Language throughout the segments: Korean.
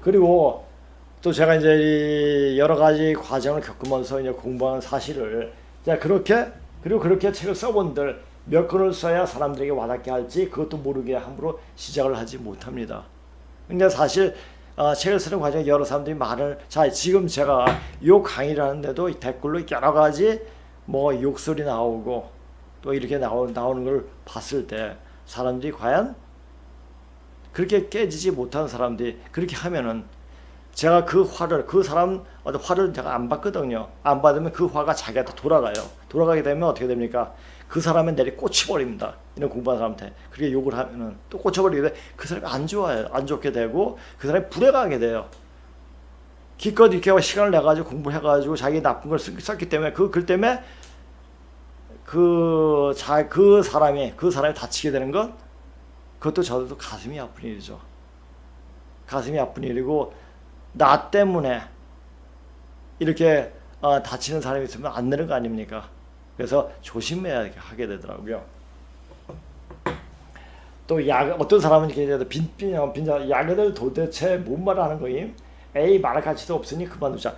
그리고 또 제가 이제 여러 가지 과정을 겪으면서 이제 공부하는 사실을 자 그렇게 책을 써본들 몇 권을 써야 사람들에게 와닿게 할지 그것도 모르게 함부로 시작을 하지 못합니다. 근데 사실 책을 쓰는 과정에 여러 사람들이 말을 지금 제가 요 강의를 하는데도 댓글로 여러 가지 뭐 욕설이 나오고 또 이렇게 나오는 걸 봤을 때 사람들이 과연 그렇게 깨지지 못하는 사람들이 그렇게 하면은 제가 그 사람 화를 제가 안 받거든요. 안 받으면 그 화가 자기한테 돌아가요. 돌아가게 되면 어떻게 됩니까? 그 사람의 내리 꽂혀버립니다. 이런 공부한 사람한테. 그렇게 욕을 하면은 또 꽂혀버리게 돼. 그 사람이 안 좋아요. 안 좋게 되고 그 사람이 불행하게 돼요. 기껏 이렇게 시간을 내가지고 공부해가지고 자기 나쁜 걸 썼기 때문에 그 글 때문에 그 사람이 다치게 되는 건 그것도 저도 가슴이 아픈 일이죠. 가슴이 아픈 일이고 나 때문에 이렇게 다치는 사람이 있으면 안 되는 거 아닙니까? 그래서 조심해야 하게 되더라고요. 또 어떤 사람은 이렇게 야게들 도대체 뭔 말을 하는 거임? 에이 말할 가치도 없으니 그만두자.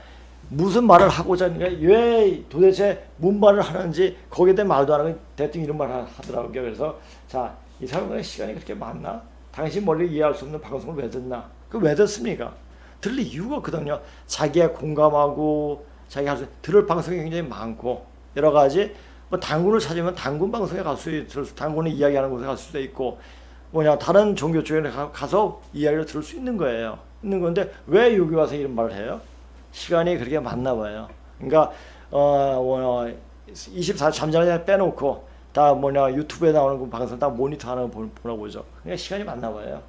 무슨 말을 하고자 하는가? 왜 도대체 뭔 말을 하는지 거기에 대한 말도 안 하고 대충 이런 말을 하더라고요. 그래서 자, 이 사람은 시간이 그렇게 많나? 당신 머리를 이해할 수 없는 방송을 왜 듣나? 왜 듣습니까? 들을 이유가 없거든요. 자기가 공감하고 자기가 들을 방송이 굉장히 많고 여러 가지 뭐 당군을 찾으면 당군 방송에 갈 수 있을 당군의 이야기하는 곳에 갈 수도 있고 다른 종교 쪽에 가서 이야기를 들을 수 있는 거예요. 있는 건데 왜 여기 와서 이런 말을 해요? 시간이 그렇게 많나 봐요. 그러니까 24 잠자는 빼놓고 다 유튜브에 나오는 그 방송 다 모니터하는 거 보나 보죠. 그러니까 시간이 많나 봐요.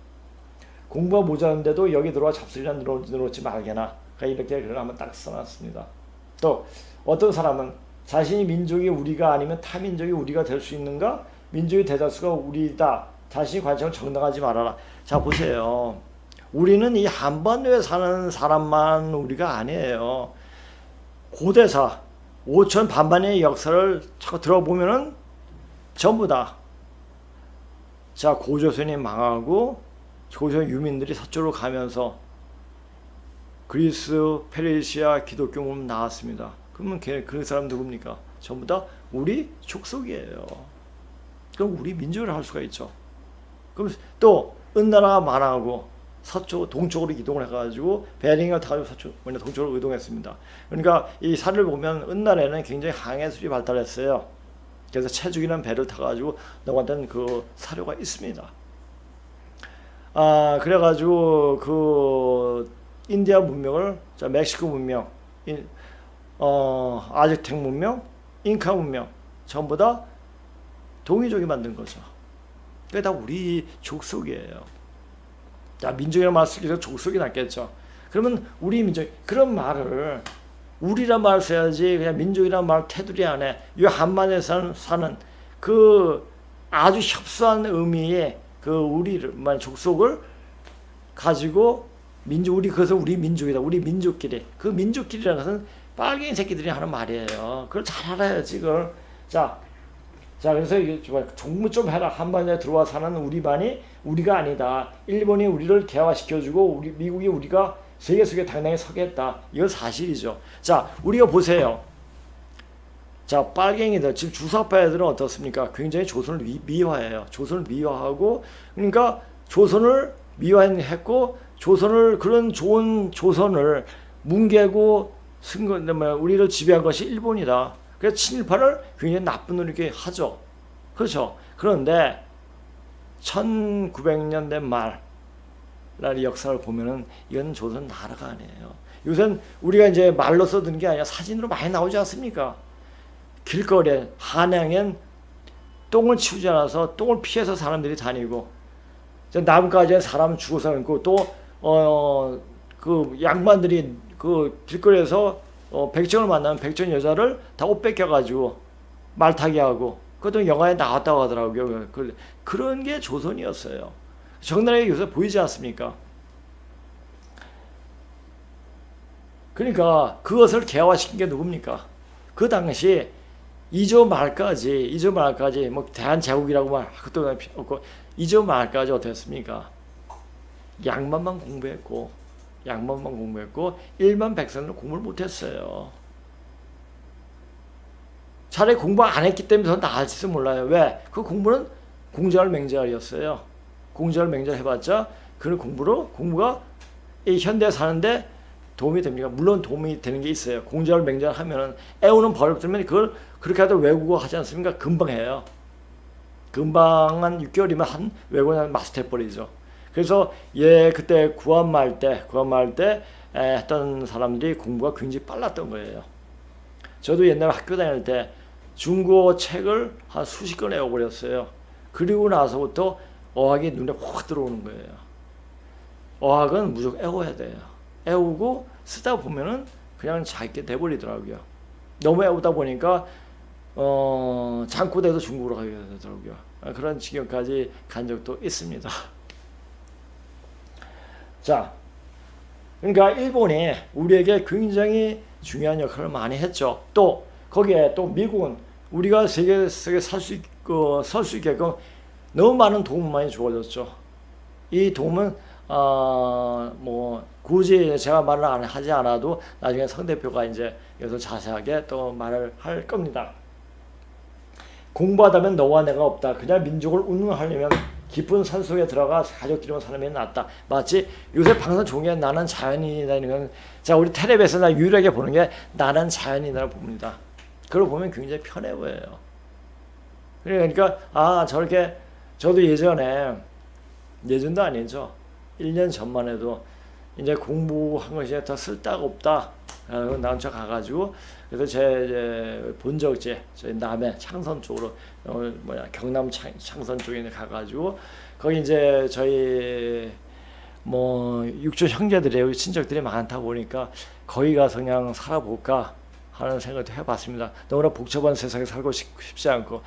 공부가 모자란데도 여기 들어와 잡소리나 늘어놓지 말게나. 그러니까 이렇게 글을 한번 딱 써놨습니다. 또 어떤 사람은 자신이 민족이 우리가 아니면 타민족이 우리가 될 수 있는가? 민족의 대다수가 우리다. 자신이 관심을 정당하지 말아라. 자 보세요. 우리는 이 한반도에 사는 사람만 우리가 아니에요. 고대사 5천 반반의 역사를 들어보면은 전부 다 자 고조선이 망하고 고조선 유민들이 서쪽으로 가면서 그리스, 페르시아 기독교문 나왔습니다. 그러면 그 사람 누굽니까? 전부 다 우리 족속이에요. 그럼 우리 민족을 할 수가 있죠. 그럼 또 은나라가 망하고 동쪽으로 이동을 해가지고 베링을 타가지고 동쪽으로 이동했습니다. 그러니까 이 사를 보면 은나라에는 굉장히 항해술이 발달했어요. 그래서 체죽이라는 배를 타가지고 넘어갔던 그 사료가 있습니다. 그래가지고 그 인디아 문명을 멕시코 문명, 아즈텍 문명, 잉카 문명 전부 다 동이족이 만든 거죠. 그게 다 우리 족속이에요. 자, 민족이라는 말 쓰기에서 족속이 낫겠죠. 그러면 우리 민족 그런 말을 우리란 말 써야지 그냥 민족이란 말 테두리 안에 이 한반도에서 사는 그 아주 협소한 의미의 그 우리를 족속을 가지고 그래서 우리 민족이다. 우리 민족끼리 그 민족끼리라는 것은 빨갱이 새끼들이 하는 말이에요. 그걸 잘 알아야지 그걸. 자 그래서 이게 종무 좀 해라. 한반도에 들어와 사는 우리만이 우리가 아니다. 일본이 우리를 개화시켜주고 미국이 우리가 세계 속에 당당히 서겠다. 이건 사실이죠. 자, 우리가 보세요. 자, 빨갱이들 지금 주사파 애들은 어떻습니까? 굉장히 조선을 미화해요. 조선을 미화하고 그러니까 조선을 미화했고 그런 좋은 조선을 뭉개고 우리를 지배한 것이 일본이다. 그래서 친일파를 굉장히 나쁜 놈 이렇게 하죠. 그렇죠. 그런데 1900년대 말 역사를 보면은 이건 조선 나라가 아니에요. 요새는 우리가 이제 말로 써드는 게 아니라 사진으로 많이 나오지 않습니까? 길거리에 한양엔 똥을 치우지 않아서 똥을 피해서 사람들이 다니고 나뭇가지에 사람 죽어서 있고 또 그 양반들이 그 길거리에서 백정을 만나면 백정 여자를 다 옷 뺏겨가지고 말타기 하고 그것도 영화에 나왔다고 하더라고요. 그런 게 조선이었어요. 적나라하게 요새 보이지 않습니까? 그러니까 그것을 개화시킨 게 누굽니까? 그 당시 2조 말까지 뭐 대한제국이라고 말 그것도 없고 2조 말까지 어떻게 했습니까? 양반만 공부했고 양반만 공부했고 일반 백성은 공부를 못했어요. 차라리 공부 안 했기 때문에 더 나을지도 몰라요. 왜? 그 공부는 공자을맹자였어요. 공자을맹자 해봤자 그 공부가 이 현대에 사는데 도움이 됩니까? 물론 도움이 되는 게 있어요. 공자을맹자 하면은 애우는 버릇 들면 그걸 그렇게 하도 외국어 하지 않습니까? 금방 해요. 금방 한 6개월이면 한 외국어 마스터해버리죠. 그래서 그때 구한말 때 했던 사람들이 공부가 굉장히 빨랐던 거예요. 저도 옛날 학교 다닐 때 중국어 책을 한 수십 권 외워버렸어요. 그리고 나서부터 어학이 눈에 확 들어오는 거예요. 어학은 무조건 외워야 돼요. 외우고 쓰다 보면은 그냥 자기게 돼버리더라고요. 너무 외우다 보니까 잠꼬대도 중국어로 가게 되더라고요. 그런 지경까지 간 적도 있습니다. 자, 그러니까 일본이 우리에게 굉장히 중요한 역할을 많이 했죠. 또 거기에 또 미국은 우리가 세계에 설 수 있게끔 너무 많은 도움을 많이 주어줬죠. 이 도움은 뭐 굳이 제가 말을 하지 않아도 나중에 성 대표가 이제 여기서 자세하게 또 말을 할 겁니다. 공부하다면 너와 내가 없다. 그냥 민족을 운영하려면 깊은 산속에 들어가 가족끼리만 사는 게 낫다. 마치 요새 방송 종이에 나는 자연인이다 이런 자 우리 텔레비에서 나 유일하게 보는 게 나는 자연인이라고 봅니다. 그걸 보면 굉장히 편해 보여요. 그러니까 저렇게 저도 예전도 아니죠. 1년 전만 해도 이제 공부한 것이 더 쓸데가 없다. 나한테 가가지고 그래서 제 본적지 저희 남해 창선 쪽으로 경남 창선 쪽에 가가지고 거기 이제 저희 뭐 육조 형제들이 친척들이 많다 보니까 거기 가서 그냥 살아볼까 하는 생각도 해봤습니다. 너무나 복잡한 세상에 살고 싶지 않고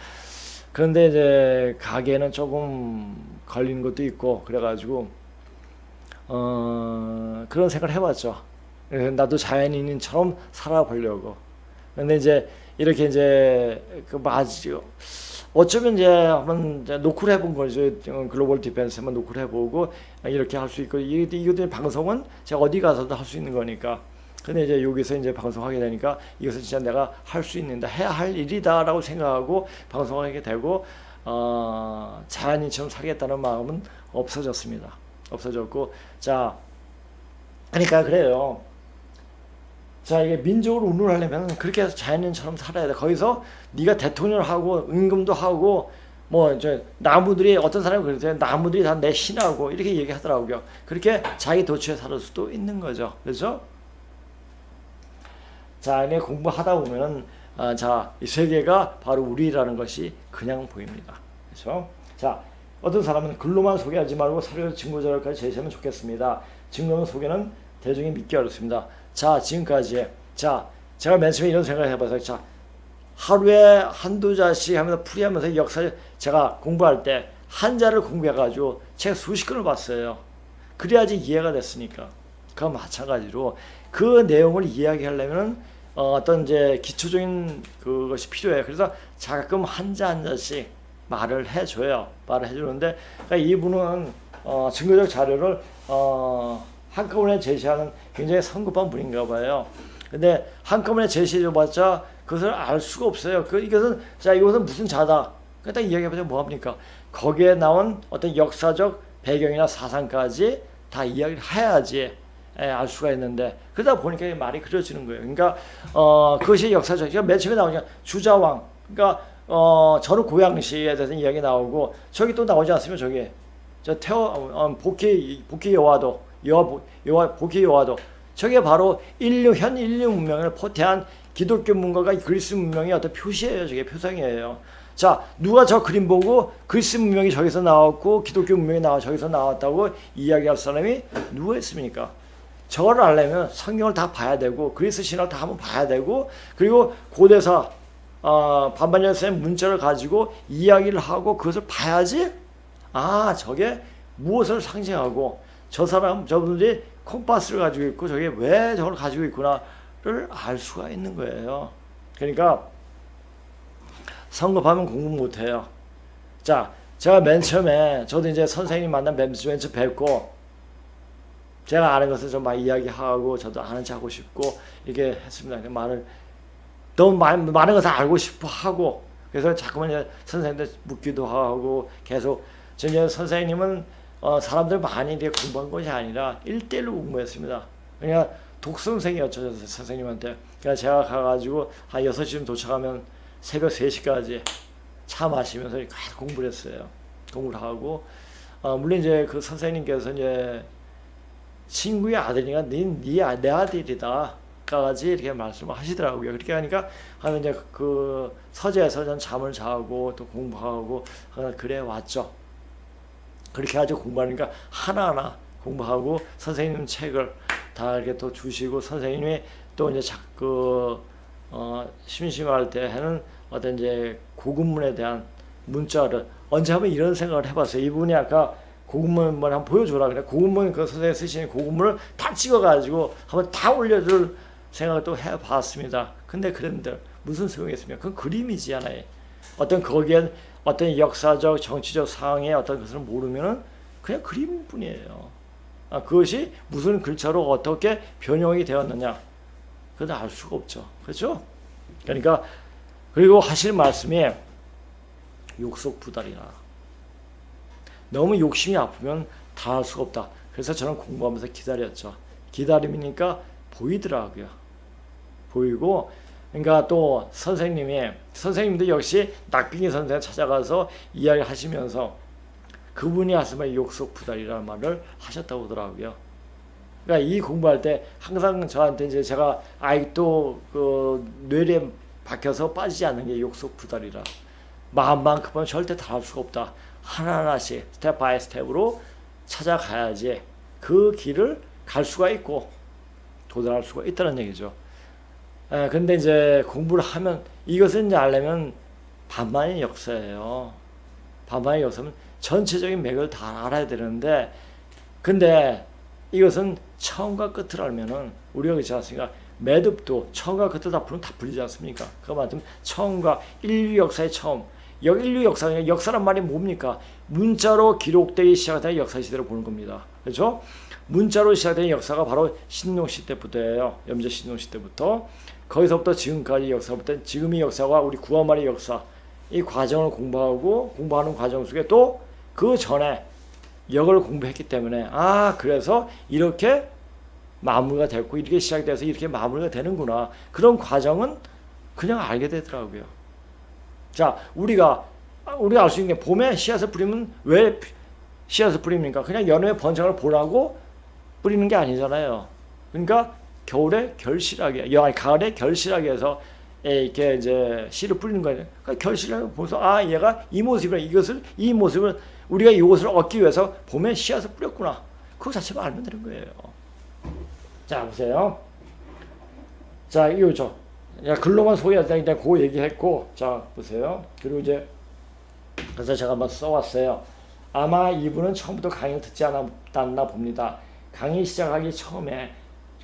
그런데 이제 가기에는 조금 걸린 것도 있고 그래가지고 그런 생각을 해봤죠. 나도 자연인처럼 살아보려고. 근데 이제 이렇게 이제 맞죠. 어쩌면 이제 한번 노크를 해본 거죠. 글로벌 디펜스 한번 노크를 해보고 이렇게 할 수 있고 이것도 방송은 제가 어디 가서도 할 수 있는 거니까. 근데 이제 여기서 이제 방송하게 되니까 이것은 진짜 내가 할 수 있는다, 해야 할 일이다라고 생각하고 방송하게 되고 자연인처럼 살겠다는 마음은 없어졌습니다. 없어졌고 자 그러니까 그래요. 자 이게 민족을 운운하려면 그렇게 해서 자연인처럼 살아야 돼. 거기서 네가 대통령을 하고 임금도 하고 뭐 저 나무들이 어떤 사람이 그러세요. 나무들이 다 내 신하고 이렇게 얘기하더라고요. 그렇게 자기 도취에 살 수도 있는 거죠. 그렇죠? 자 이게 공부하다 보면은 자 이 세계가 바로 우리라는 것이 그냥 보입니다. 그렇죠? 자 어떤 사람은 글로만 소개하지 말고 사료 증거 자료까지 제시하면 좋겠습니다. 증거 소개는 대중이 믿기 어렵습니다. 자 지금까지 자 제가 맨 처음에 이런 생각을 해봐서 자 하루에 한두 자씩 하면서 풀이하면서 역사 제가 공부할 때 한자를 공부해가지고 책 수십 권을 봤어요. 그래야지 이해가 됐으니까. 그와 마찬가지로 그 내용을 이야기하려면 어떤 이제 기초적인 그것이 필요해요. 그래서 가끔 한자씩 말을 해줘요. 말을 해주는데 그러니까 이분은 증거적 자료를 한꺼번에 제시하는 굉장히 성급한 분인가 봐요. 근데 한꺼번에 제시해줘봤자 그것을 알 수가 없어요. 이것은 무슨 자다. 딱 이야기해보자 뭐합니까? 거기에 나온 어떤 역사적 배경이나 사상까지 다 이야기를 해야지 알 수가 있는데 그러다 보니까 말이 그려지는 거예요. 그러니까 그것이 역사적. 그러니까 맨 처음에 나오니까 주자왕. 그러니까 저는 고양시에 대해서 이야기 나오고 저기 또 나오지 않습니까? 저기 복희 여화도 복희 여화도 저게 바로 현 인류 문명을 포태한 기독교 문화가 그리스 문명의 어떤 표시예요. 저게 표상이에요. 자 누가 저 그림 보고 그리스 문명이 저기서 나왔고 기독교 문명이 저기서 나왔다고 이야기할 사람이 누가 있습니까? 저걸 알려면 성경을 다 봐야 되고 그리스 신화를 다 한번 봐야 되고 그리고 고대사 반반절 쌤 문자를 가지고 이야기를 하고 그것을 봐야지 저게 무엇을 상징하고 저분들이 콤파스를 가지고 있고 저게 왜 저걸 가지고 있구나를 알 수가 있는 거예요. 그러니까 성급하면 공부 못해요. 자 제가 맨 처음에 저도 이제 선생님 만난 맨 처음 뵙고 제가 아는 것을 좀 많이 이야기하고 저도 아는 체 하고 싶고 이렇게 했습니다. 너무 많은 것을 알고 싶어 하고 그래서 자꾸만 이제 선생님들 묻기도 하고 계속 이제 선생님은 사람들 많이 이렇게 공부한 것이 아니라 1대1로 공부했습니다. 그러니까 독선생이었죠 선생님한테. 그러니까 제가 가가지고 한 6시쯤 도착하면 새벽 3시까지 차 마시면서 계속 공부를 했어요. 공부를 하고 물론 이제 그 선생님께서 이제 친구의 아들이니까 내 아들이다 까지 이렇게 말씀을 하시더라고요. 그렇게 하니까 하면 이제 그 서재에서 전 잠을 자고 또 공부하고 그래 왔죠. 그렇게 아주 공부하니까 하나하나 공부하고 선생님 책을 다 이렇게 또 주시고 선생님이 또 이제 자꾸 심심할 때 하는 어떤 이제 고급문에 대한 문자를 언제 한번 이런 생각을 해봤어요. 이분이 아까 고급문 한번 보여줘라 그래. 고급문 그 선생님 쓰시는 고급문을 다 찍어가지고 한번 다 올려줄 생각을 또 해봤습니다. 근데 그런데 무슨 소용이 있습니까? 그건 그림이지 하나의. 어떤 거기에 어떤 역사적 정치적 상황의 어떤 것을 모르면은 그냥 그림일 뿐이에요. 그것이 무슨 글자로 어떻게 변형이 되었느냐 그건 알 수가 없죠. 그렇죠? 그러니까 그리고 하실 말씀이 욕속부달이라. 너무 욕심이 아프면 다 할 수가 없다. 그래서 저는 공부하면서 기다렸죠. 기다림이니까 보이더라고요. 보이고 그러니까 또 선생님도 역시 낙빙이 선생 찾아가서 이야기하시면서 그분이 하신 말이 욕속부달이라는 말을 하셨다고 하더라고요. 그러니까 이 공부할 때 항상 저한테 이제 제가 아직도 그 뇌리에 박혀서 빠지지 않는 게 욕속부달이라. 마음만 급하면 절대 다 할 수가 없다. 하나하나씩 스텝 바이 스텝으로 찾아가야지 그 길을 갈 수가 있고 도달할 수가 있다는 얘기죠. 근데 이제 공부를 하면 이것을 이제 알려면 반만의 역사예요. 반만의 역사는 전체적인 맥을 다 알아야 되는데 근데 이것은 처음과 끝을 알면은 우리가 그렇지 않습니까? 매듭도 처음과 끝을 다 풀면 다 풀리지 않습니까? 그만큼 처음과 인류 역사의 처음 인류 역사란 말이 뭡니까? 문자로 기록되기 시작된 역사 시대로 보는 겁니다. 그렇죠? 문자로 시작된 역사가 바로 신농시 때부터예요. 염제 신농시 때부터 거기서부터 지금까지 역사부터 지금의 역사와 우리 구한말의 역사 이 과정을 공부하는 과정 속에 또 그 전에 역을 공부했기 때문에 그래서 이렇게 마무리가 됐고 이렇게 시작돼서 이렇게 마무리가 되는구나. 그런 과정은 그냥 알게 되더라고요. 자, 우리가 알 수 있는 게 봄에 씨앗을 뿌리면 왜 씨앗을 뿌립니까? 그냥 연후에 번창을 보라고 뿌리는 게 아니잖아요. 그러니까 겨울에 결실하게, 가을에 결실하게 해서 이렇게 이제 씨를 뿌리는 거예요. 그러니까 결실하게 보면서 얘가 이 모습을 우리가 이것을 얻기 위해서 봄에 씨앗을 뿌렸구나. 그거 자체만 알면 되는 거예요. 자, 보세요. 자, 이거죠. 글로만 소개할 때 일단 그 얘기했고, 자, 보세요. 그리고 이제 그래서 제가 한번 써왔어요. 아마 이분은 처음부터 강의를 듣지 않았나 봅니다. 강의 시작하기 처음에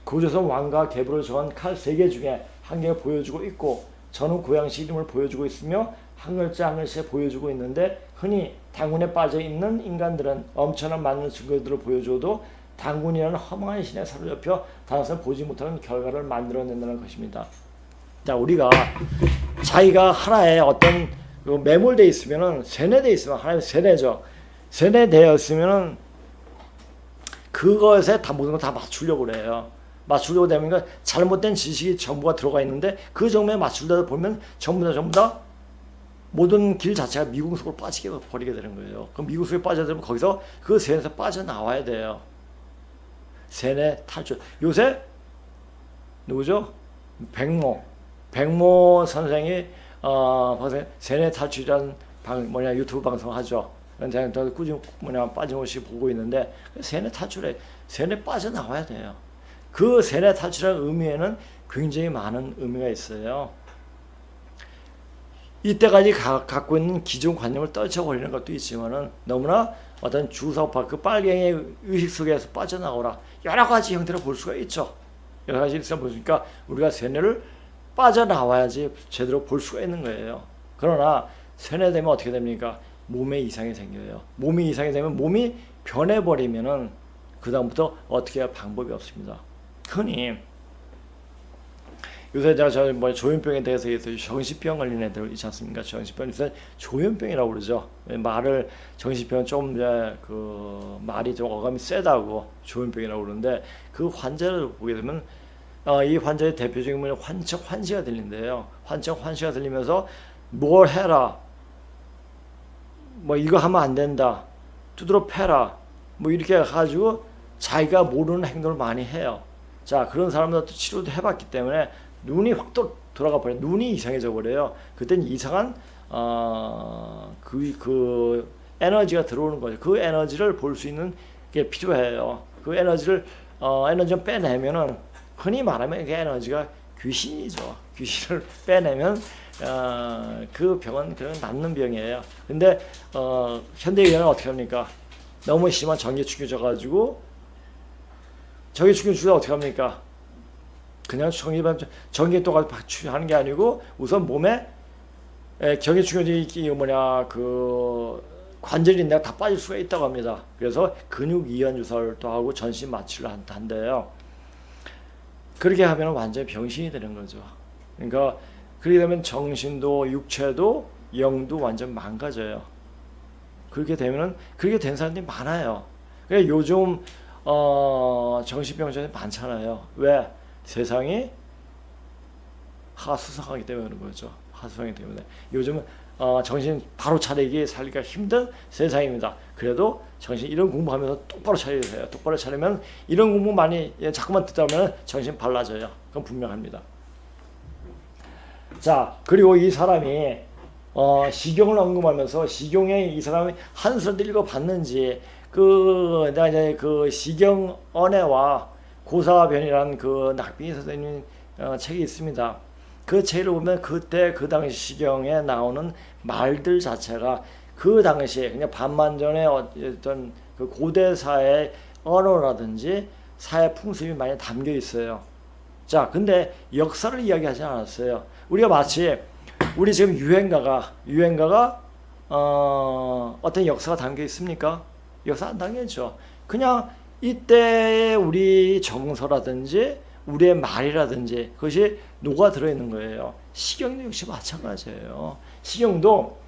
고조선 왕과 계부를 정한 칼 3개 중에 한 개를 보여주고 있고 저는 고양시 이름을 보여주고 있으며 한 글자 한 글자 보여주고 있는데 흔히 당군에 빠져있는 인간들은 엄청난 많은 증거들을 보여줘도 당군이라는 허망한 신에 사로잡혀 다른 보지 못하는 결과를 만들어낸다는 것입니다. 자, 우리가 자기가 하나의 어떤 매몰되어 있으면은 세뇌되어 있으면 하나의 세뇌죠. 세뇌되어 있으면은 그것에 다 모든 걸 다 맞추려고 그래요. 맞추려고 되면 잘못된 지식이 전부가 들어가 있는데 그 정도에 맞추려다 보면 전부 다 모든 길 자체가 미궁 속으로 빠지게 버리게 되는 거예요. 그럼 미궁 속에 빠져들면 거기서 그 세뇌에서 빠져나와야 돼요. 세뇌 탈출. 요새 누구죠? 백모 선생이 세뇌 탈출이라는 유튜브 방송 하죠. 제가 꾸준히 빠짐없이 보고 있는데 세뇌 탈출에 세뇌 빠져나와야 돼요. 그 세뇌 탈출의 의미에는 굉장히 많은 의미가 있어요. 이때까지 갖고 있는 기존 관념을 떨쳐버리는 것도 있지만은 너무나 어떤 주사파 그 빨갱이의 의식 속에서 빠져나오라 여러 가지 형태로 볼 수가 있죠. 여러 가지 있어 보니까 우리가 세뇌를 빠져나와야지 제대로 볼 수가 있는 거예요. 그러나 세뇌되면 어떻게 됩니까? 몸에 이상이 생겨요. 몸이 이상이 되면 몸이 변해버리면은 그 다음부터 어떻게 할 방법이 없습니다. 흔히 요새 제가 조현병에 대해서 정신병 걸린 애들 있지 않습니까? 정신병 요새 조현병이라고 그러죠. 말을 정신병은 좀 그 말이 좀 어감이 세다고 조현병이라고 그러는데 그 환자를 보게 되면 이 환자의 대표적인 건 환청 환시가 들린대요. 환청 환시가 들리면서 뭘 해라, 뭐 이거 하면 안 된다, 두드러 패라, 뭐 이렇게 해가지고 자기가 모르는 행동을 많이 해요. 자, 그런 사람들도 치료도 해봤기 때문에 눈이 확 돌아가 버려요. 눈이 이상해져 버려요. 그땐 이상한 그 에너지가 들어오는 거죠. 그 에너지를 볼 수 있는 게 필요해요. 그 에너지를 에너지를 빼내면은 흔히 말하면 그 에너지가 귀신이죠. 귀신을 빼내면 그 병은 그냥 낫는 병이에요. 근데 현대의학은 어떻게 합니까? 너무 심한 전기 충격져 가지고 전기 충격 주다 어떻게 합니까? 그냥 전기 또가 하는 게 아니고 우선 몸에 전기 충격이 뭐냐 그 관절 인대가 다 빠질 수가 있다고 합니다. 그래서 근육 이완 주사를 또 하고 전신 마취를 한대요. 그렇게 하면 완전히 병신이 되는 거죠. 그러니까 그렇게 되면 정신도 육체도 영도 완전 망가져요. 그렇게 되면은 그렇게 된 사람들이 많아요. 그러니까 요즘 정신병자들이 많잖아요. 왜? 세상이 하수상하기 때문에 그런 거죠. 하수상하기 때문에 요즘은 정신 바로 차리기 살기가 힘든 세상입니다. 그래도 정신 이런 공부하면서 똑바로 차려야 돼요. 똑바로 차리면 이런 공부 많이 자꾸만 듣다 보면 정신 발라져요. 그건 분명합니다. 자, 그리고 이 사람이 시경을 언급하면서 시경에 이 사람이 한수를 읽어봤는지 내가 이제 그 시경언해와 고사변이라는 그 낙빈 선생님 책이 있습니다. 그 책을 보면 그때 그 당시 시경에 나오는 말들 자체가 그 당시에 그냥 반만전의 어떤 그 고대사의 언어라든지 사회 풍습이 많이 담겨 있어요. 자, 근데 역사를 이야기하지 않았어요. 우리가 마치 우리 지금 유행가가 어떤 역사가 담겨 있습니까? 역사 안 담겨있죠. 그냥 이때의 우리 정서라든지 우리의 말이라든지 그것이 녹아 들어있는 거예요. 시경도 역시 마찬가지예요. 시경도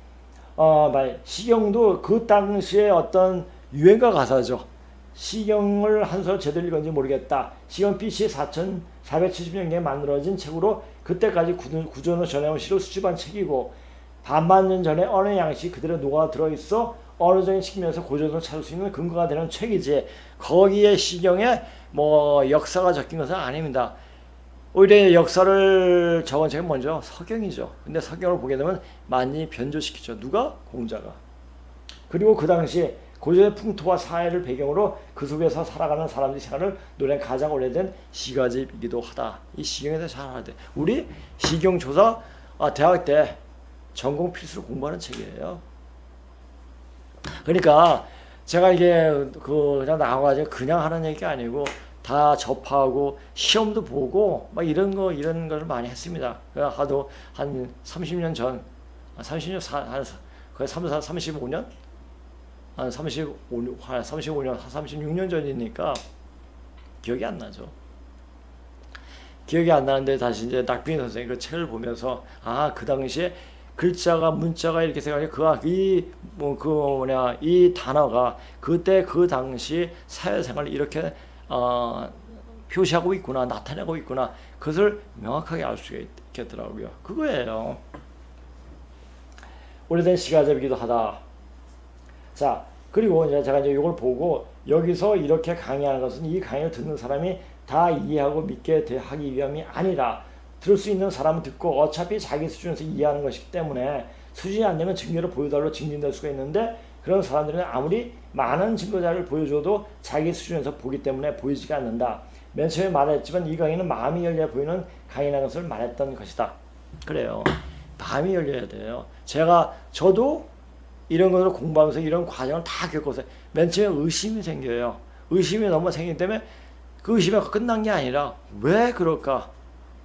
그 당시에 어떤 유행가 가사죠. 시경을 한 소 제대로 읽었는지 모르겠다. 시경 BC 4470년경에 만들어진 책으로 그때까지 구전을 전해온 시를 수집한 책이고 반만 년 전에 어느 양식이 그대로 녹아 들어있어 어느적인 측면에서 고전을 찾을 수 있는 근거가 되는 책이지 거기에 시경에 뭐 역사가 적힌 것은 아닙니다. 오히려 역사를 적은 책은 먼저 서경이죠. 근데 서경을 보게 되면 많이 변조시키죠. 누가? 공자가. 그리고 그 당시 고전의 풍토와 사회를 배경으로 그 속에서 살아가는 사람들의 생활을 노래한 가장 오래된 시가집이기도 하다. 이 시경에 대해서 잘 알아야 돼. 우리 시경 조사 대학 때 전공 필수로 공부하는 책이에요. 그러니까 제가 이게 그냥 나와가지고 그냥 하는 얘기가 아니고 다 접하고 시험도 보고 막 이런 거를 많이 했습니다. 하도 한 30년 전, 30년 거의 35년, 한 36년 전이니까 기억이 안 나죠. 기억이 안 나는데 다시 이제 낙빈 선생님 그 책을 보면서 그 당시에 글자가 문자가 이렇게 생각해 이 단어가 그때 그 당시 사회생활을 이렇게 표시하고 있구나, 나타내고 있구나. 그것을 명확하게 알 수가 있겠더라고요. 그거예요. 오래된 시가집이기도 하다. 자, 그리고 이제 제가 이제 이걸 보고 여기서 이렇게 강의하는 것은 이 강의를 듣는 사람이 다 이해하고 믿게 하기 위함이 아니라 들을 수 있는 사람은 듣고 어차피 자기 수준에서 이해하는 것이기 때문에 수준이 안 되면 증거를 보여달라고 증진될 수가 있는데 그런 사람들은 아무리 많은 증거자를 보여줘도 자기 수준에서 보기 때문에 보이지가 않는다. 맨 처음에 말했지만 이 강의는 마음이 열려 보이는 강의라는 것을 말했던 것이다. 그래요. 마음이 열려야 돼요. 저도 이런 것을 공부하면서 이런 과정을 다 겪어서 맨 처음에 의심이 생겨요. 의심이 너무 생기기 때문에 그 의심이 끝난 게 아니라 왜 그럴까?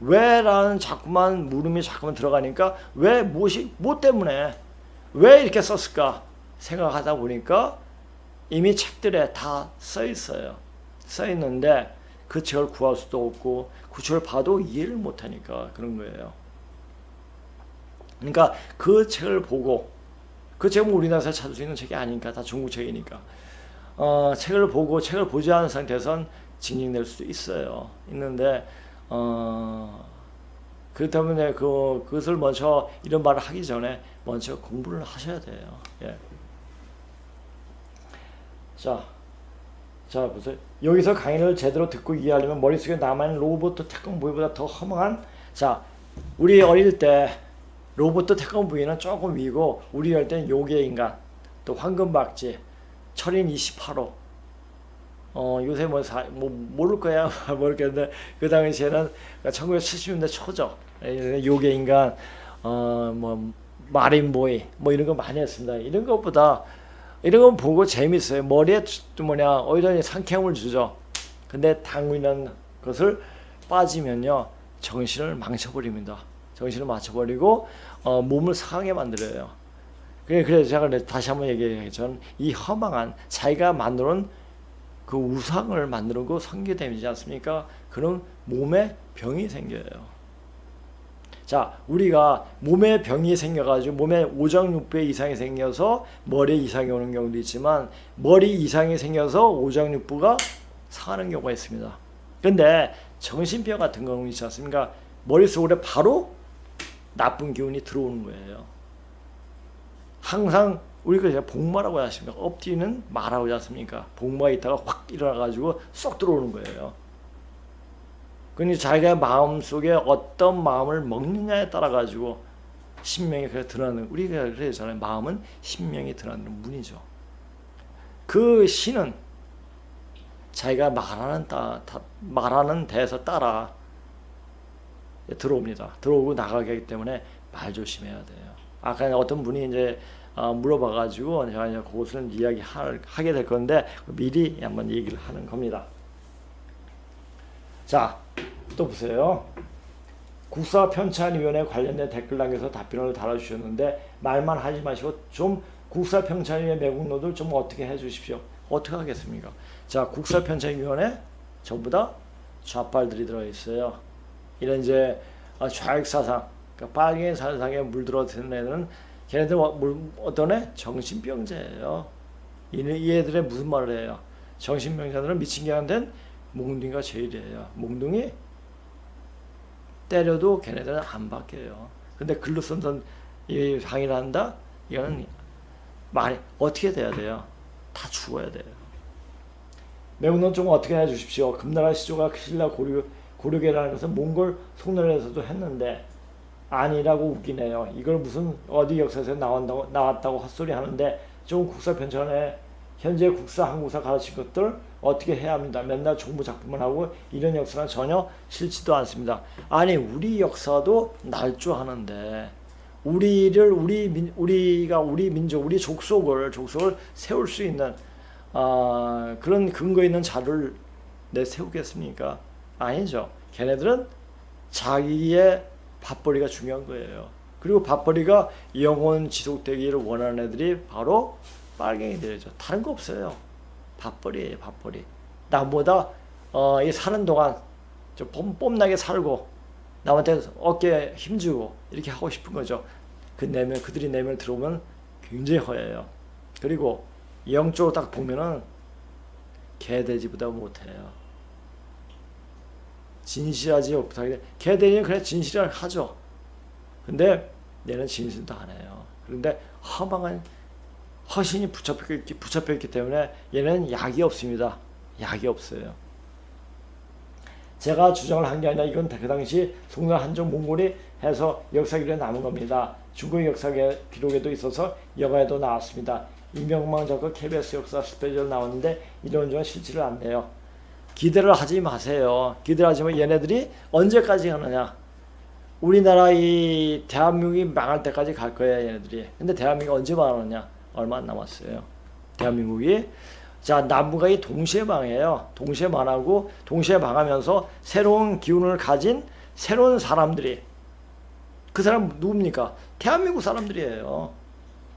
왜라는 자꾸만 물음이 자꾸만 들어가니까 뭐 때문에 왜 이렇게 썼을까 생각하다 보니까 이미 책들에 다 써 있어요. 써 있는데 그 책을 구할 수도 없고 그 책을 봐도 이해를 못하니까 그런 거예요. 그러니까 그 책을 보고, 그 책은 우리나라에서 찾을 수 있는 책이 아니니까, 다 중국 책이니까, 책을 보고 책을 보지 않은 상태에선 징징댈 수도 있어요. 있는데 그렇기 때문에 그것을 먼저 이런 말을 하기 전에 먼저 공부를 하셔야 돼요. 예. 자, 보세요. 여기서 강의를 제대로 듣고 이해하려면 머릿속에 남아있는 로봇 태권 부위보다 더 허망한, 자, 우리 어릴 때 로봇 태권 부위는 조금 위고, 우리 어릴 때는 요괴 인간, 또 황금박쥐, 철인 28호, 요새 모를 거야 모르겠는데 그 당시에는 1970년대 초죠. 요괴 인간, 마린보이 이런 거 많이 했습니다. 이런 것보다 이런 건 보고 재밌어요. 머리에 오히려 상쾌함을 주죠. 근데 당이라는 것을 빠지면요 정신을 망쳐버립니다. 정신을 맞춰버리고 몸을 상하게 만들어요. 그래서 제가 다시 한번 얘기해요. 저는 이 허망한 자기가 만들어놓은 그 우상을 만들고 섬기되지 않습니까? 그런 몸에 병이 생겨요. 자, 우리가 몸에 병이 생겨가지고 몸에 오장육부에 이상이 생겨서 머리에 이상이 오는 경우도 있지만, 머리 이상이 생겨서 오장육부가 상하는 경우가 있습니다. 근데 정신병 같은 경우 있지 않습니까? 머릿속에 바로 나쁜 기운이 들어오는 거예요. 항상 우리가 복마라고 하지 않습니까? 엎드리는 마라고 하지 않습니까? 복마에 있다가 확 일어나가지고 쏙 들어오는 거예요. 그러니 자기가 마음속에 어떤 마음을 먹느냐에 따라 가지고 신명이 드러나는, 우리가 그러잖아요. 마음은 신명이 드러나는 문이죠. 그 신은 자기가 말하는 데에서 따라 들어옵니다. 들어오고 나가게 하기 때문에 말 조심해야 돼요. 아까 어떤 분이 이제 물어봐가지고 제가 이제 그것을 이야기하게 될 건데 미리 한번 얘기를 하는 겁니다. 자, 또 보세요. 국사편찬위원회 관련된 댓글 남겨서 답변을 달아주셨는데, 말만 하지 마시고 좀 국사편찬위원회 매국노들 좀 어떻게 해주십시오. 어떻게 하겠습니까? 자, 국사편찬위원회 전부 다 좌빨들이 들어있어요. 이런 이제 좌익사상, 그러니까 빨갱이 사상에 물들어든 애들은 걔네들 어떤 애? 정신병자예요. 이 애들의 무슨 말을 해요? 정신병자들은 미친 게 안 된 몽둥이가 제일이에요. 몽둥이 때려도 걔네들은 안 바뀌어요. 근데 글로 쓴 이 항의를 한다? 이거는 말이 어떻게 돼야 돼요? 다 죽어야 돼요. 매국노 좀 어떻게 해주십시오. 금나라 시조가 신라 고려계라는 것은 몽골 송나라에서도 했는데 아니라고 웃기네요. 이걸 무슨 어디 역사에서 나왔다고 헛소리 하는데, 좀 국사 편찬에 현재 국사 한국사 가르친 것들 어떻게 해야 합니다. 맨날 정부 작품만 하고 이런 역사는 전혀 싫지도 않습니다. 아니, 우리 역사도 날조하는데 우리가 우리 민족, 우리 족속을 세울 수 있는 그런 근거 있는 자료를 내세우겠습니까? 아니죠. 걔네들은 자기의 밥벌이가 중요한 거예요. 그리고 밥벌이가 영원 지속되기를 원하는 애들이 바로 빨갱이들이죠. 다른 거 없어요. 밥벌이에요, 밥벌이. 남보다 이 사는 동안 좀 뽐나게 살고 남한테 어깨에 힘주고 이렇게 하고 싶은 거죠. 그들이 내면 들어오면 굉장히 허해요. 그리고 영적으로 딱 보면은 개돼지보다 못해요. 진실하지 못하게. 개돼지는 그래 진실을 하죠. 근데 얘는 진실도 안 해요. 그런데 허망한 허신이 붙잡혀 있기 때문에 얘는 약이 없습니다. 약이 없어요. 제가 주장을 한 게 아니라 이건 그 당시 송나라 한족 몽골이 해서 역사 기록에 남은 겁니다. 중국 역사 기록에도 있어서 영화에도 나왔습니다. 이명망 작가 KBS 역사 스페셜 나왔는데 이런 점은 실지를 않네요. 기대를 하지 마세요. 기대를 하지만 얘네들이 언제까지 하느냐. 우리나라 이 대한민국이 망할 때까지 갈 거예요, 얘네들이. 근데 대한민국이 언제 망하느냐? 얼마 안 남았어요. 대한민국이. 자, 남북이 동시에 망해요. 동시에 망하고 동시에 망하면서 새로운 기운을 가진 새로운 사람들이, 그 사람 누굽니까? 대한민국 사람들이에요.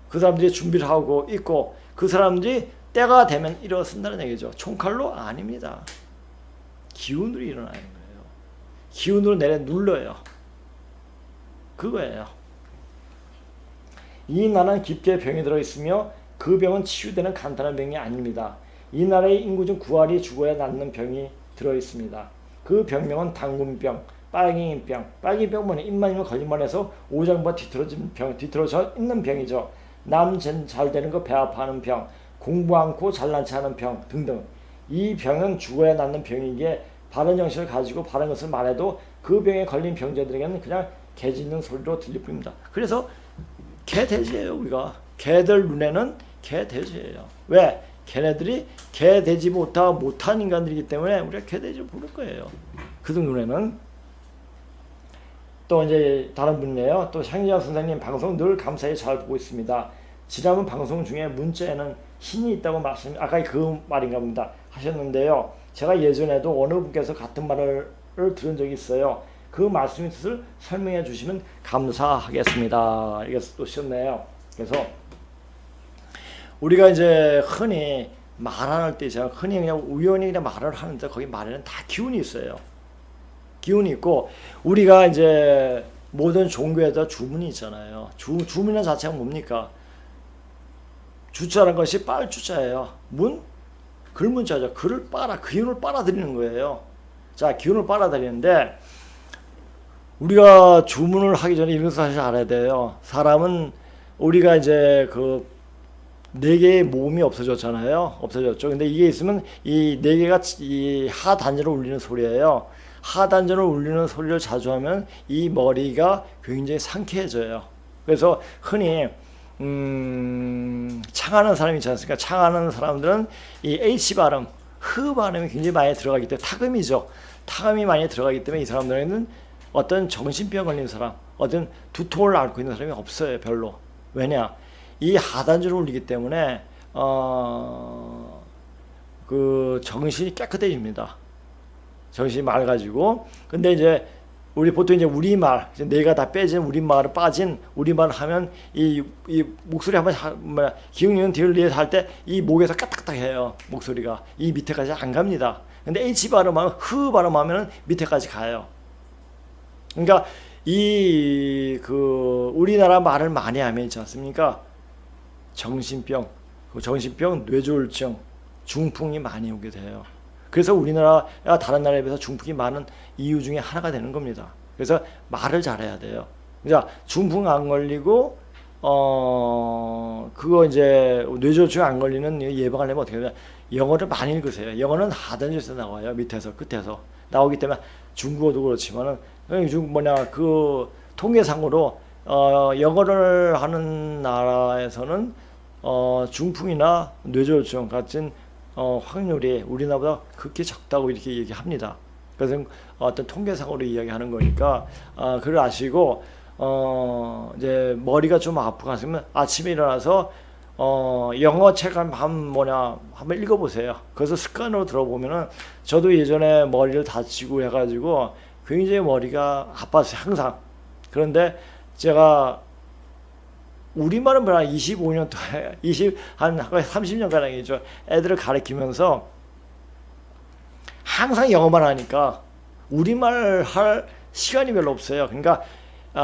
그 사람들이 준비를 하고 있고 그 사람들이 때가 되면 일어선다는 얘기죠. 총칼로? 아닙니다. 기운으로 일어나는 거예요. 기운으로 내려 눌러요. 그거예요. 이 나라는 깊게 병이 들어있으며 그 병은 치유되는 간단한 병이 아닙니다. 이 나라의 인구 중 9할이 죽어야 낫는 병이 들어있습니다. 그 병명은 당군병, 빨갱이병. 빨갱이병은 뭐냐? 입만 거짓말해서 오장부가 뒤틀어져 있는 병이죠. 남 잘 되는 거 배 아파하는 병, 공부 않고 잘난 체 하는 병 등등. 이 병은 죽어야 낫는 병이기에 바른 정신을 가지고 바른 것을 말해도 그 병에 걸린 병자들에게는 그냥 개 짖는 소리로 들릴 뿐입니다. 그래서 개돼지예요. 우리가 개들 눈에는 개돼지예요. 왜? 걔네들이 개되지 못한 인간들이기 때문에 우리가 개돼지 부를 거예요. 그들 눈에는. 또 이제 다른 분이에요. 또 향기자 선생님 방송 늘 감사히 잘 보고 있습니다. 지난번 방송 중에 문자에는 신이 있다고 아까 그 말인가 봅니다. 하셨는데요. 제가 예전에도 어느 분께서 같은 말을 들은 적이 있어요. 그 말씀의 뜻을 설명해 주시면 감사하겠습니다. 이게 또 쉬웠네요. 그래서 우리가 이제 흔히 말할 때 있잖아요. 흔히 그냥 우연히 그냥 말을 하는데 거기 말에는 다 기운이 있어요. 기운이 있고 우리가 이제 모든 종교에다 주문이 있잖아요. 주문이라는 자체가 뭡니까? 주자라는 것이 빨주자예요. 글문자죠. 글을 기운을 빨아들이는 거예요. 자, 기운을 빨아들이는데 우리가 주문을 하기 전에 이런 사실 알아야 돼요. 사람은 우리가 이제 그 네 개의 몸이 없어졌잖아요. 없어졌죠. 근데 이게 있으면 이 네 개가 이 하단전을 울리는 소리예요. 하단전을 울리는 소리를 자주 하면 이 머리가 굉장히 상쾌해져요. 그래서 흔히 창하는 사람이 있지 않습니까? 창하는 사람들은 이 H 발음, 흐 발음이 굉장히 많이 들어가기 때문에 타금이죠. 타금이 많이 들어가기 때문에 이 사람들에는 어떤 정신병 걸린 사람, 어떤 두통을 앓고 있는 사람이 없어요. 별로. 왜냐? 이 하단전을 울리기 때문에 그 정신이 깨끗해집니다. 정신이 맑아지고. 근데 이제 우리 보통 이제 우리말, 내가 다 빼진 우리말을 빠진 우리말을 하면 이 목소리 한번 기흥이응 디을리에 할 때 이 목에서 까딱딱해요. 목소리가 이 밑에까지 안 갑니다. 근데 H 발음하면 흐 발음하면 밑에까지 가요. 그러니까 우리나라 말을 많이 하면 있지 않습니까? 정신병, 뇌졸중, 중풍이 많이 오게 돼요. 그래서 우리나라가 다른 나라에 비해서 중풍이 많은 이유 중에 하나가 되는 겁니다. 그래서 말을 잘해야 돼요. 자, 중풍 안 걸리고 그거 이제 뇌졸중 안 걸리는 예방하려면 어떻게 되냐? 영어를 많이 읽으세요. 영어는 하단에서 나와요. 밑에서 끝에서 나오기 때문에 중국어도 그렇지만은 그 통계상으로 영어를 하는 나라에서는 중풍이나 뇌졸중 같은 확률이 우리나라보다 극히 적다고 이렇게 얘기합니다. 그래서 어떤 통계상으로 이야기하는 거니까 그걸 아시고 이제 머리가 좀 아프고 하시면 아침에 일어나서 영어 책 한번 읽어보세요. 그래서 습관으로 들어보면은 저도 예전에 머리를 다치고 해가지고 굉장히 머리가 아팠어요. 항상. 그런데 제가 우리말은 한 25년 동안, 한 30년 가량이죠. 애들을 가르치면서 항상 영어만 하니까 우리말 할 시간이 별로 없어요. 그러니까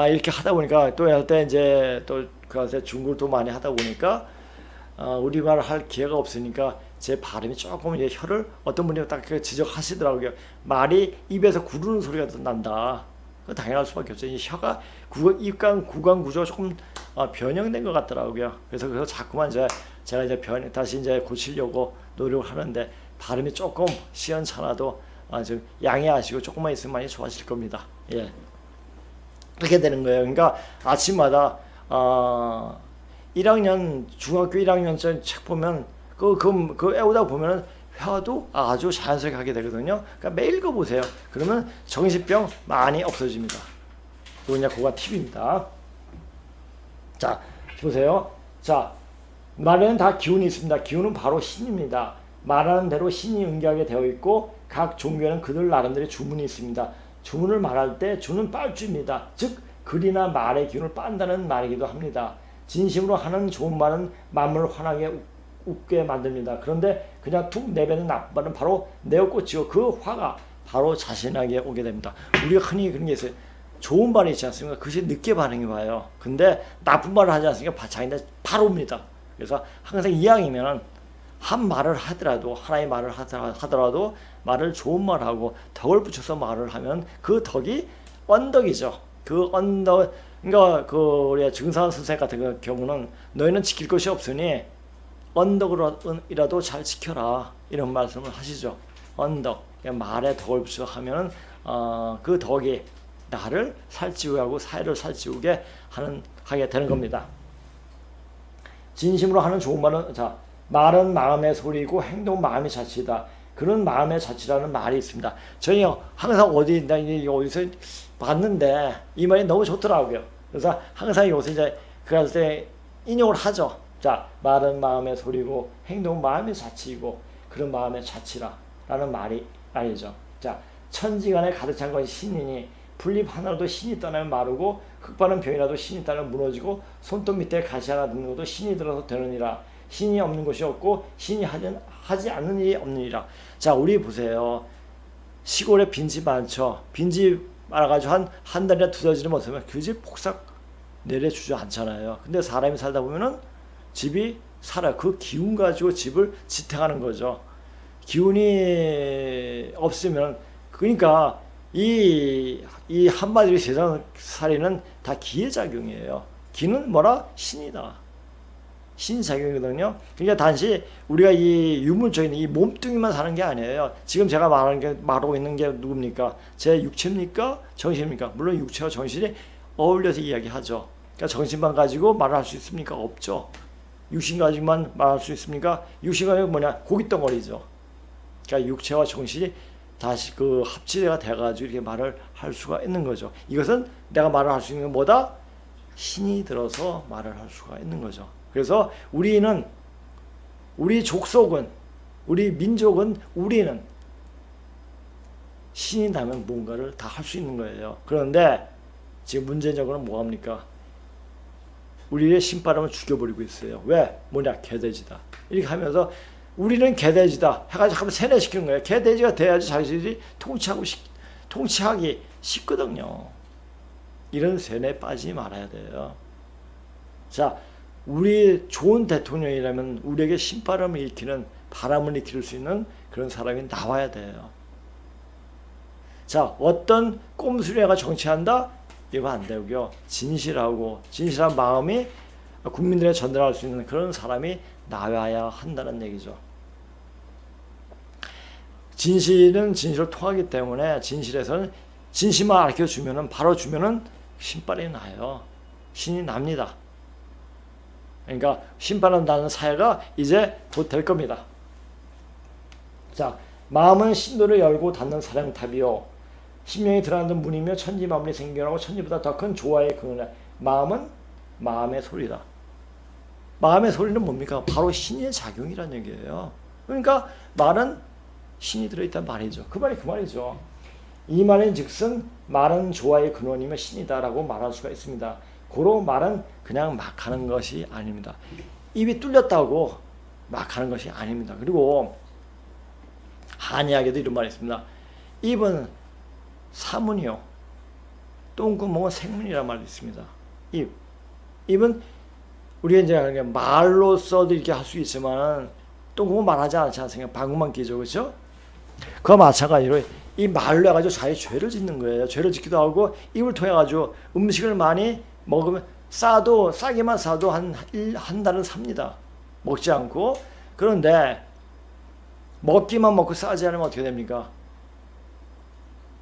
이렇게 하다 보니까 또 할 때 이제 또 그래서 중국을 또 많이 하다 보니까 우리말 할 기회가 없으니까 제 발음이 조금 이제 혀를 어떤 분이 딱 지적하시더라고요. 말이 입에서 구르는 소리가 난다. 당연할 수밖에 없죠. 이 혀가 구강 구조가 조금 변형된 것 같더라고요. 그래서 자꾸만 제가 이제 다시 이제 고치려고 노력을 하는데 발음이 조금 시원찮아도 좀 양해하시고 조금만 있으면 많이 좋아질 겁니다. 예, 그렇게 되는 거예요. 그러니까 아침마다 1학년 중학교 1학년짜리 책 보면 그 애우다 보면은 혀도 아주 자연스럽게 하게 되거든요. 그러니까 매일 읽어보세요. 그러면 정신병 많이 없어집니다. 그거 팁입니다. 자, 보세요. 자, 말에는 다 기운이 있습니다. 기운은 바로 신입니다. 말하는 대로 신이 응기하게 되어 있고 각 종교에는 그들 나름대로의 주문이 있습니다. 주문을 말할 때 주는 빨주입니다. 즉 글이나 말의 기운을 빤다는 말이기도 합니다. 진심으로 하는 좋은 말은 만물을 환하게 웃게 만듭니다. 그런데 그냥 툭 내뱉는 나쁜 말은 바로 내어꽂히고 그 화가 바로 자신에게 오게 됩니다. 우리가 흔히 그런 게 있어요. 좋은 말이 있지 않습니까? 그것이 늦게 반응이 와요. 근데 나쁜 말을 하지 않습니까? 자기한테 바로 옵니다. 그래서 항상 이왕이면은 한 말을 하더라도, 하나의 말을 하더라도 말을 좋은 말하고 덕을 붙여서 말을 하면 그 덕이 언덕이죠. 그 언덕, 그러니까 그 우리 증산 선생 같은 경우는 너희는 지킬 것이 없으니 언덕이라도 잘 지켜라, 이런 말씀을 하시죠. 언덕, 말에 덕을 붙여 하면 그 덕이 나를 살찌우게 하고 사회를 살찌우게 하게 되는 겁니다. 진심으로 하는 좋은 말은, 자, 말은 마음의 소리고 행동은 마음의 자치다. 그런 마음의 자치라는 말이 있습니다. 저희 항상 어디서 봤는데 이 말이 너무 좋더라고요. 그래서 항상 요새 이제 그럴 때 인용을 하죠. 자, 말은 마음의 소리고 행동은 마음의 자치이고 그런 마음의 자치라라는 말이 아니죠. 자, 천지간에 가득 찬 것이 신이니 풀잎 하나라도 신이 떠나면 마르고 흙바른 병이라도 신이 따르면 무너지고 손톱 밑에 가시 하나 듣는 것도 신이 들어서 되느니라. 신이 없는 것이 없고 신이 하지 않는 일이 없느니라. 자, 우리 보세요. 시골에 빈집 많죠. 빈집 많아가지고 한 달이나 두 달지를 못하면 그 집 폭삭 내려주지 않잖아요. 근데 사람이 살다 보면은 집이 살아요. 그 기운 가지고 집을 지탱하는 거죠. 기운이 없으면, 그러니까 이 한마디로 세상 살이는 다 기의 작용이에요. 기는 뭐라? 신이다. 신작용이거든요. 그러니까 단지 우리가 이 유물적인 이 몸뚱이만 사는 게 아니에요. 지금 제가 말하고 있는 게 누굽니까? 제 육체입니까? 정신입니까? 물론 육체와 정신이 어울려서 이야기하죠. 그러니까 정신만 가지고 말을 할 수 있습니까? 없죠. 육신 가지고만 말할 수 있습니까? 육신 가지고 뭐냐? 고깃덩어리죠. 그러니까 육체와 정신이 다시 그 합치가 돼가지고 이렇게 말을 할 수가 있는 거죠. 이것은 내가 말을 할 수 있는 건 뭐다? 신이 들어서 말을 할 수가 있는 거죠. 그래서 우리는, 우리 족속은, 우리 민족은, 우리는 신이 나면 뭔가를 다 할 수 있는 거예요. 그런데 지금 문제적으로는 뭐합니까? 우리의 신바람을 죽여버리고 있어요. 왜? 뭐냐? 개돼지다. 이렇게 하면서 우리는 개돼지다 해가지고 한번 세뇌시키는 거예요. 개돼지가 돼야지 자기들이 통치하기 쉽거든요. 이런 세뇌에 빠지지 말아야 돼요. 자, 우리 좋은 대통령이라면 우리에게 신바람을 일으키는, 바람을 일으킬 수 있는 그런 사람이 나와야 돼요. 자, 어떤 꼼수리가 정치한다? 이거 안 되고요. 진실한 마음이 국민들에 전달할 수 있는 그런 사람이 나와야 한다는 얘기죠. 진실은 진실을 통하기 때문에 진실에서는 진실만 알려주면은, 바로 주면은 신발이 나요. 신이 납니다. 그러니까 신바람 나는 사회가 이제 곧 될 겁니다. 자, 마음은 신도를 열고 닫는 사령탑이요, 심령이 들어가는 문이며 천지 만물이 생겨나고 천지보다 더 큰 조화의 근원이라. 마음은 마음의 소리다. 마음의 소리는 뭡니까? 바로 신의 작용이라는 얘기예요. 그러니까 말은 신이 들어있단 말이죠. 그 말이 그 말이죠. 이 말인 즉슨 말은 조화의 근원이며 신이다라고 말할 수가 있습니다. 고로 말은 그냥 막 하는 것이 아닙니다. 입이 뚫렸다고 막 하는 것이 아닙니다. 그리고 한의학에도 이런 말이 있습니다. 입은 사문이요, 똥구멍은 생문이라는 말이 있습니다. 입은 우리가 이제 말로써도 이렇게 할 수 있지만 똥구멍 말하지 않지 않습니까? 방구만 끼죠, 그렇죠? 그와 마찬가지로 이 말로 해가지고 자기 죄를 짓는 거예요. 죄를 짓기도 하고, 입을 통해 가지고 음식을 많이 먹으면 싸기만 싸도 한 달은 삽니다. 먹지 않고. 그런데 먹기만 먹고 싸지 않으면 어떻게 됩니까?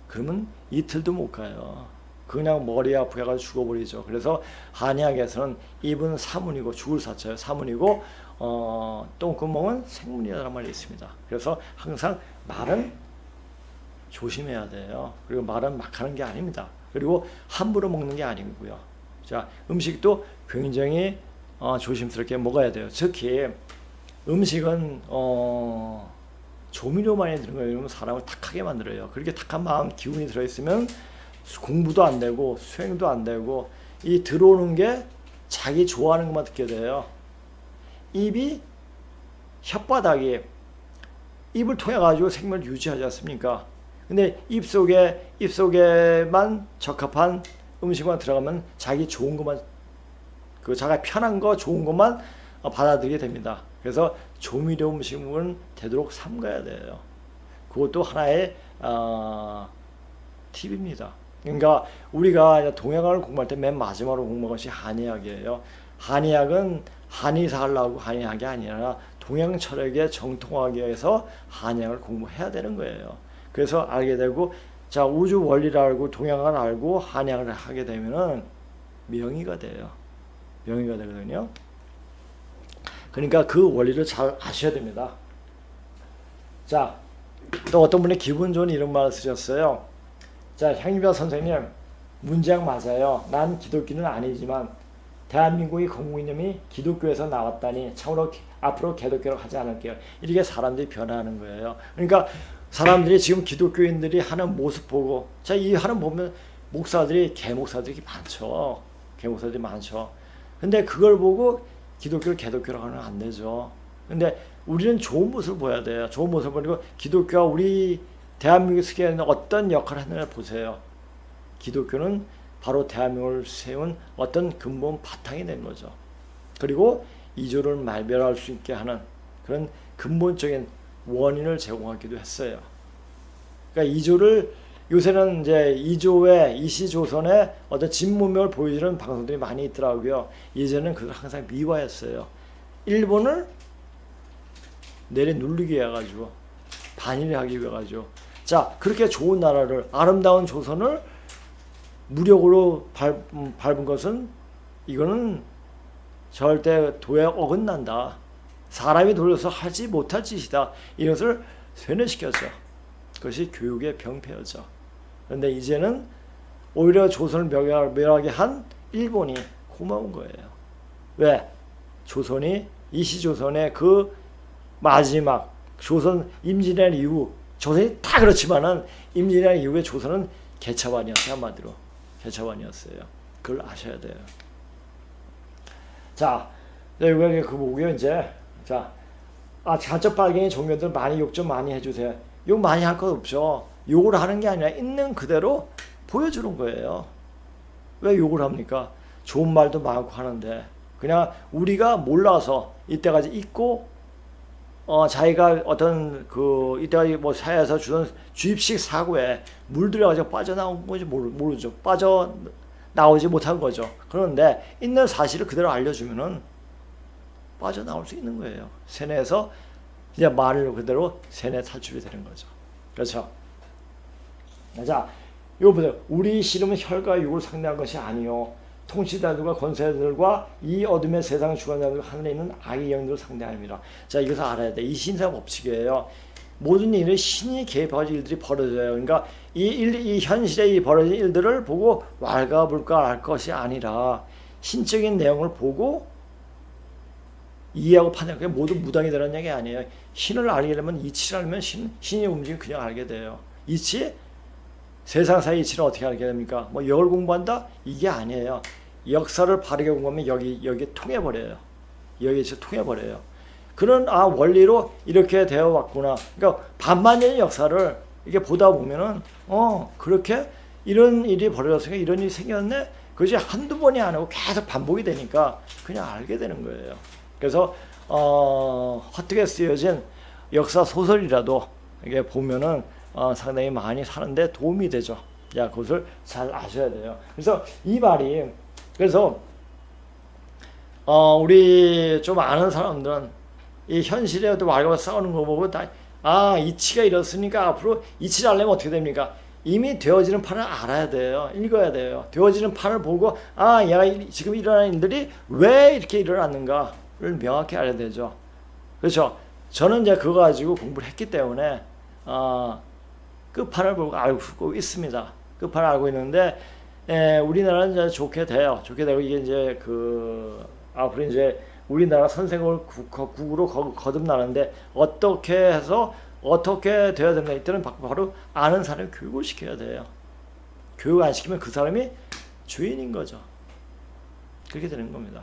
그러면 이틀도 못 가요. 그냥 머리 아프게 해가지고 죽어버리죠. 그래서 한의학에서는 입은 사문이고, 죽을 사자예요. 사문이고, 똥구멍은 생문이라는 말이 있습니다. 그래서 항상 말은 조심해야 돼요. 그리고 말은 막 하는 게 아닙니다. 그리고 함부로 먹는 게 아니고요. 자, 음식도 굉장히 조심스럽게 먹어야 돼요. 특히 음식은 조미료 많이 들은 거예요. 이러면 사람을 탁하게 만들어요. 그렇게 탁한 마음, 기운이 들어있으면 공부도 안 되고 수행도 안 되고, 이 들어오는 게 자기 좋아하는 것만 듣게 돼요. 입이, 혓바닥이 입을 통해 가지고 생명을 유지하지 않습니까? 근데 입속에만 적합한 음식만 들어가면 자기 좋은 것만 자기가 편한 거 좋은 것만 받아들이게 됩니다. 그래서 조미료 음식은 되도록 삼가야 돼요. 그것도 하나의 팁입니다. 그러니까 우리가 동양을 공부할 때 맨 마지막으로 공부한 것이 한의학이에요. 한의학은 한의사 하려고 한의학이 아니라 동양 철학의 정통학에서 한의학을 공부해야 되는 거예요. 그래서 알게 되고 자 우주 원리를 알고 동양을 알고 한의학을 하게 되면은 명의가 돼요. 명의가 되거든요. 그러니까 그 원리를 잘 아셔야 됩니다. 자, 또 어떤 분이 기분 좋은 이런 말을 쓰셨어요. 자, 향유자 선생님, 문장 맞아요. 난 기독교는 아니지만 대한민국의 국민님이 기독교에서 나왔다니 참으로 앞으로 기독교를 하지 않을게요. 이렇게 사람들이 변화하는 거예요. 그러니까 사람들이 지금 기독교인들이 하는 모습 보고 자, 이 하는 보면 목사들이 개목사들이 많죠. 개목사들이 많죠. 근데 그걸 보고 기독교를 개독교라고 하면 안 되죠. 근데 우리는 좋은 모습을 보여야 돼요. 좋은 모습을 보이고 기독교가 우리 대한민국에 쓰기에는 어떤 역할을 하느냐 보세요. 기독교는 바로 대한민국을 세운 어떤 근본 바탕이 된 거죠. 그리고 이조를 말별할 수 있게 하는 그런 근본적인 원인을 제공하기도 했어요. 그러니까 이조를 요새는 이제 이조의 이시조선의 어떤 진문명을 보여주는 방송들이 많이 있더라고요. 예전에는 그걸 항상 미화했어요. 일본을 내려누르기 해가지고 반일하기 위해가지고 자 그렇게 좋은 나라를 아름다운 조선을 무력으로 밟은 것은 이거는 절대 도에 어긋난다. 사람이 돌려서 하지 못할 짓이다. 이것을 쇠뇌시켰죠. 그것이 교육의 병폐였죠. 그런데 이제는 오히려 조선을 멸하게 한 일본이 고마운 거예요. 왜? 조선이 이시조선의 그 마지막 조선 임진왜란 이후 조선이 다 그렇지만은 임진왜란 이후에 조선은 개차반이었어요. 한마디로 개차반이었어요. 그걸 아셔야 돼요. 자, 이거 그 보고요 이제 자, 간첩 빨갱이 종교들 많이 욕 좀 많이 해주세요. 욕 많이 할 것 없죠. 욕을 하는 게 아니라 있는 그대로 보여주는 거예요. 왜 욕을 합니까? 좋은 말도 많고 하는데 그냥 우리가 몰라서 이때까지 잊고 자기가 어떤 그 이때까지 뭐 사회에서 주던 주입식 사고에 물들여가지고 빠져나온 건지 모르죠. 빠져나오지 못한 거죠. 그런데 있는 사실을 그대로 알려주면은 빠져나올 수 있는 거예요. 세뇌에서 이제 말을 그대로 세뇌 탈출이 되는 거죠. 그렇죠. 자, 이거 보세요. 우리 씨름은 혈과 육을 상대한 것이 아니요 통치자들과 권세자들과 이 어둠의 세상 주관자들과 하늘에 있는 악의 영들을 상대합니다. 자, 이것을 알아야 돼. 이 신사 법칙이에요. 모든 일은 신이 개입하는 일들이 벌어져요. 그러니까 이 현실에 이 벌어진 일들을 보고 왈가불가할 것이 아니라 신적인 내용을 보고 이해하고 판단하는 게 모두 무당이 되는 얘기 아니에요. 신을 알게 되면 이치를 알면 신이 움직이면 그냥 알게 돼요. 이치? 세상사의 이치를 어떻게 알게 됩니까? 뭐 역을 공부한다? 이게 아니에요. 역사를 바르게 공부하면 여기 통해버려요. 여기 이치 통해버려요. 그런 원리로 이렇게 되어 왔구나. 그러니까 반만년의 역사를 이렇게 보다 보면은 그렇게 이런 일이 벌어졌으니까 이런 일이 생겼네. 그것이 한두 번이 아니고 계속 반복이 되니까 그냥 알게 되는 거예요. 그래서 헛되게 쓰여진 역사 소설이라도 이게 보면은 상당히 많이 사는데 도움이 되죠. 야, 그것을 잘 아셔야 돼요. 그래서 이 말이 그래서 우리 좀 아는 사람들은 이 현실에 말과 싸우는 거 보고 다 이치가 이렇으니까 앞으로 이치를 알려면 어떻게 됩니까? 이미 되어지는 판을 알아야 돼요. 읽어야 돼요. 되어지는 판을 보고 얘가 지금 일어나는 일들이 왜 이렇게 일어났는가를 명확히 알아야 되죠. 그렇죠. 저는 이제 그거 가지고 공부를 했기 때문에 끝판을 보고 알고 있습니다. 끝판을 알고 있는데 우리나라는 이제 좋게 돼요. 좋게 되고 이게 이제 앞으로 이제 우리나라 선생을 국으로 거듭나는데 어떻게 해서 어떻게 돼야 되나 이때는 바로 아는 사람이 교육을 시켜야 돼요. 교육 안 시키면 그 사람이 죄인인 거죠. 그렇게 되는 겁니다.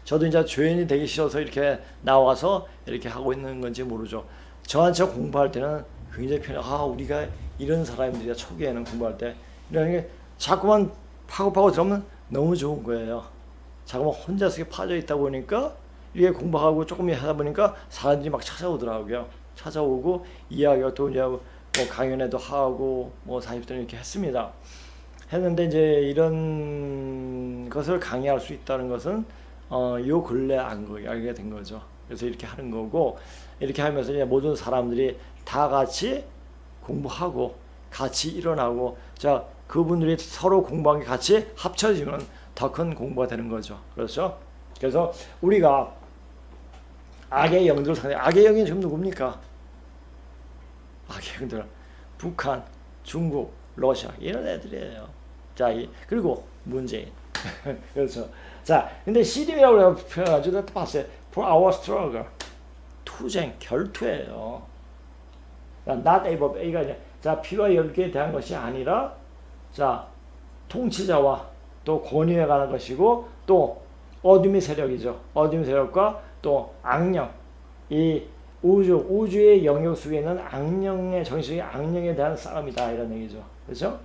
저도 이제 죄인이 되기 싫어서 이렇게 나와서 이렇게 하고 있는 건지 모르죠. 저한테 공부할 때는 굉장히 편해. 아, 우리가 이런 사람들이야. 초기에는 공부할 때 이런 게 자꾸만 파고파고 들어오면 너무 좋은 거예요. 자꾸만 혼자서 파져 있다 보니까 이게 공부하고 조금 하다 보니까 사람들이 막 찾아오더라고요. 찾아오고 이야기가 또 이제 뭐 강연회도 하고 뭐 40대 이렇게 했습니다. 했는데 이제 이런 것을 강의할 수 있다는 것은 요 근래 알게 된 거죠. 그래서 이렇게 하는 거고, 이렇게 하면서 이제 모든 사람들이 다 같이 공부하고 같이 일어나고, 자, 그분들이 서로 공부한 게 같이 합쳐지면 더 큰 공부가 되는 거죠. 그렇죠? 그래서 우리가 악의 영들 상대, 악의 영이 지금 누굽니까? 악의 영들, 북한, 중국, 러시아 이런 애들이에요. 자, 그리고 문재인. 그렇죠. 자, 근데 씨름이라고 표현하죠. 봤어요. For our struggle. 투쟁, 결투예요. not A법 A가 아니라, 자, 피와 열기에 대한 것이 아니라, 자, 통치자와 또 권위에 관한 것이고, 또 어둠의 세력이죠. 어둠의 세력과 또 악령, 이 우주의 영역 속에 있는 악령의 정신이 악령에 대한 싸움이다 이런 얘기죠. 그렇죠?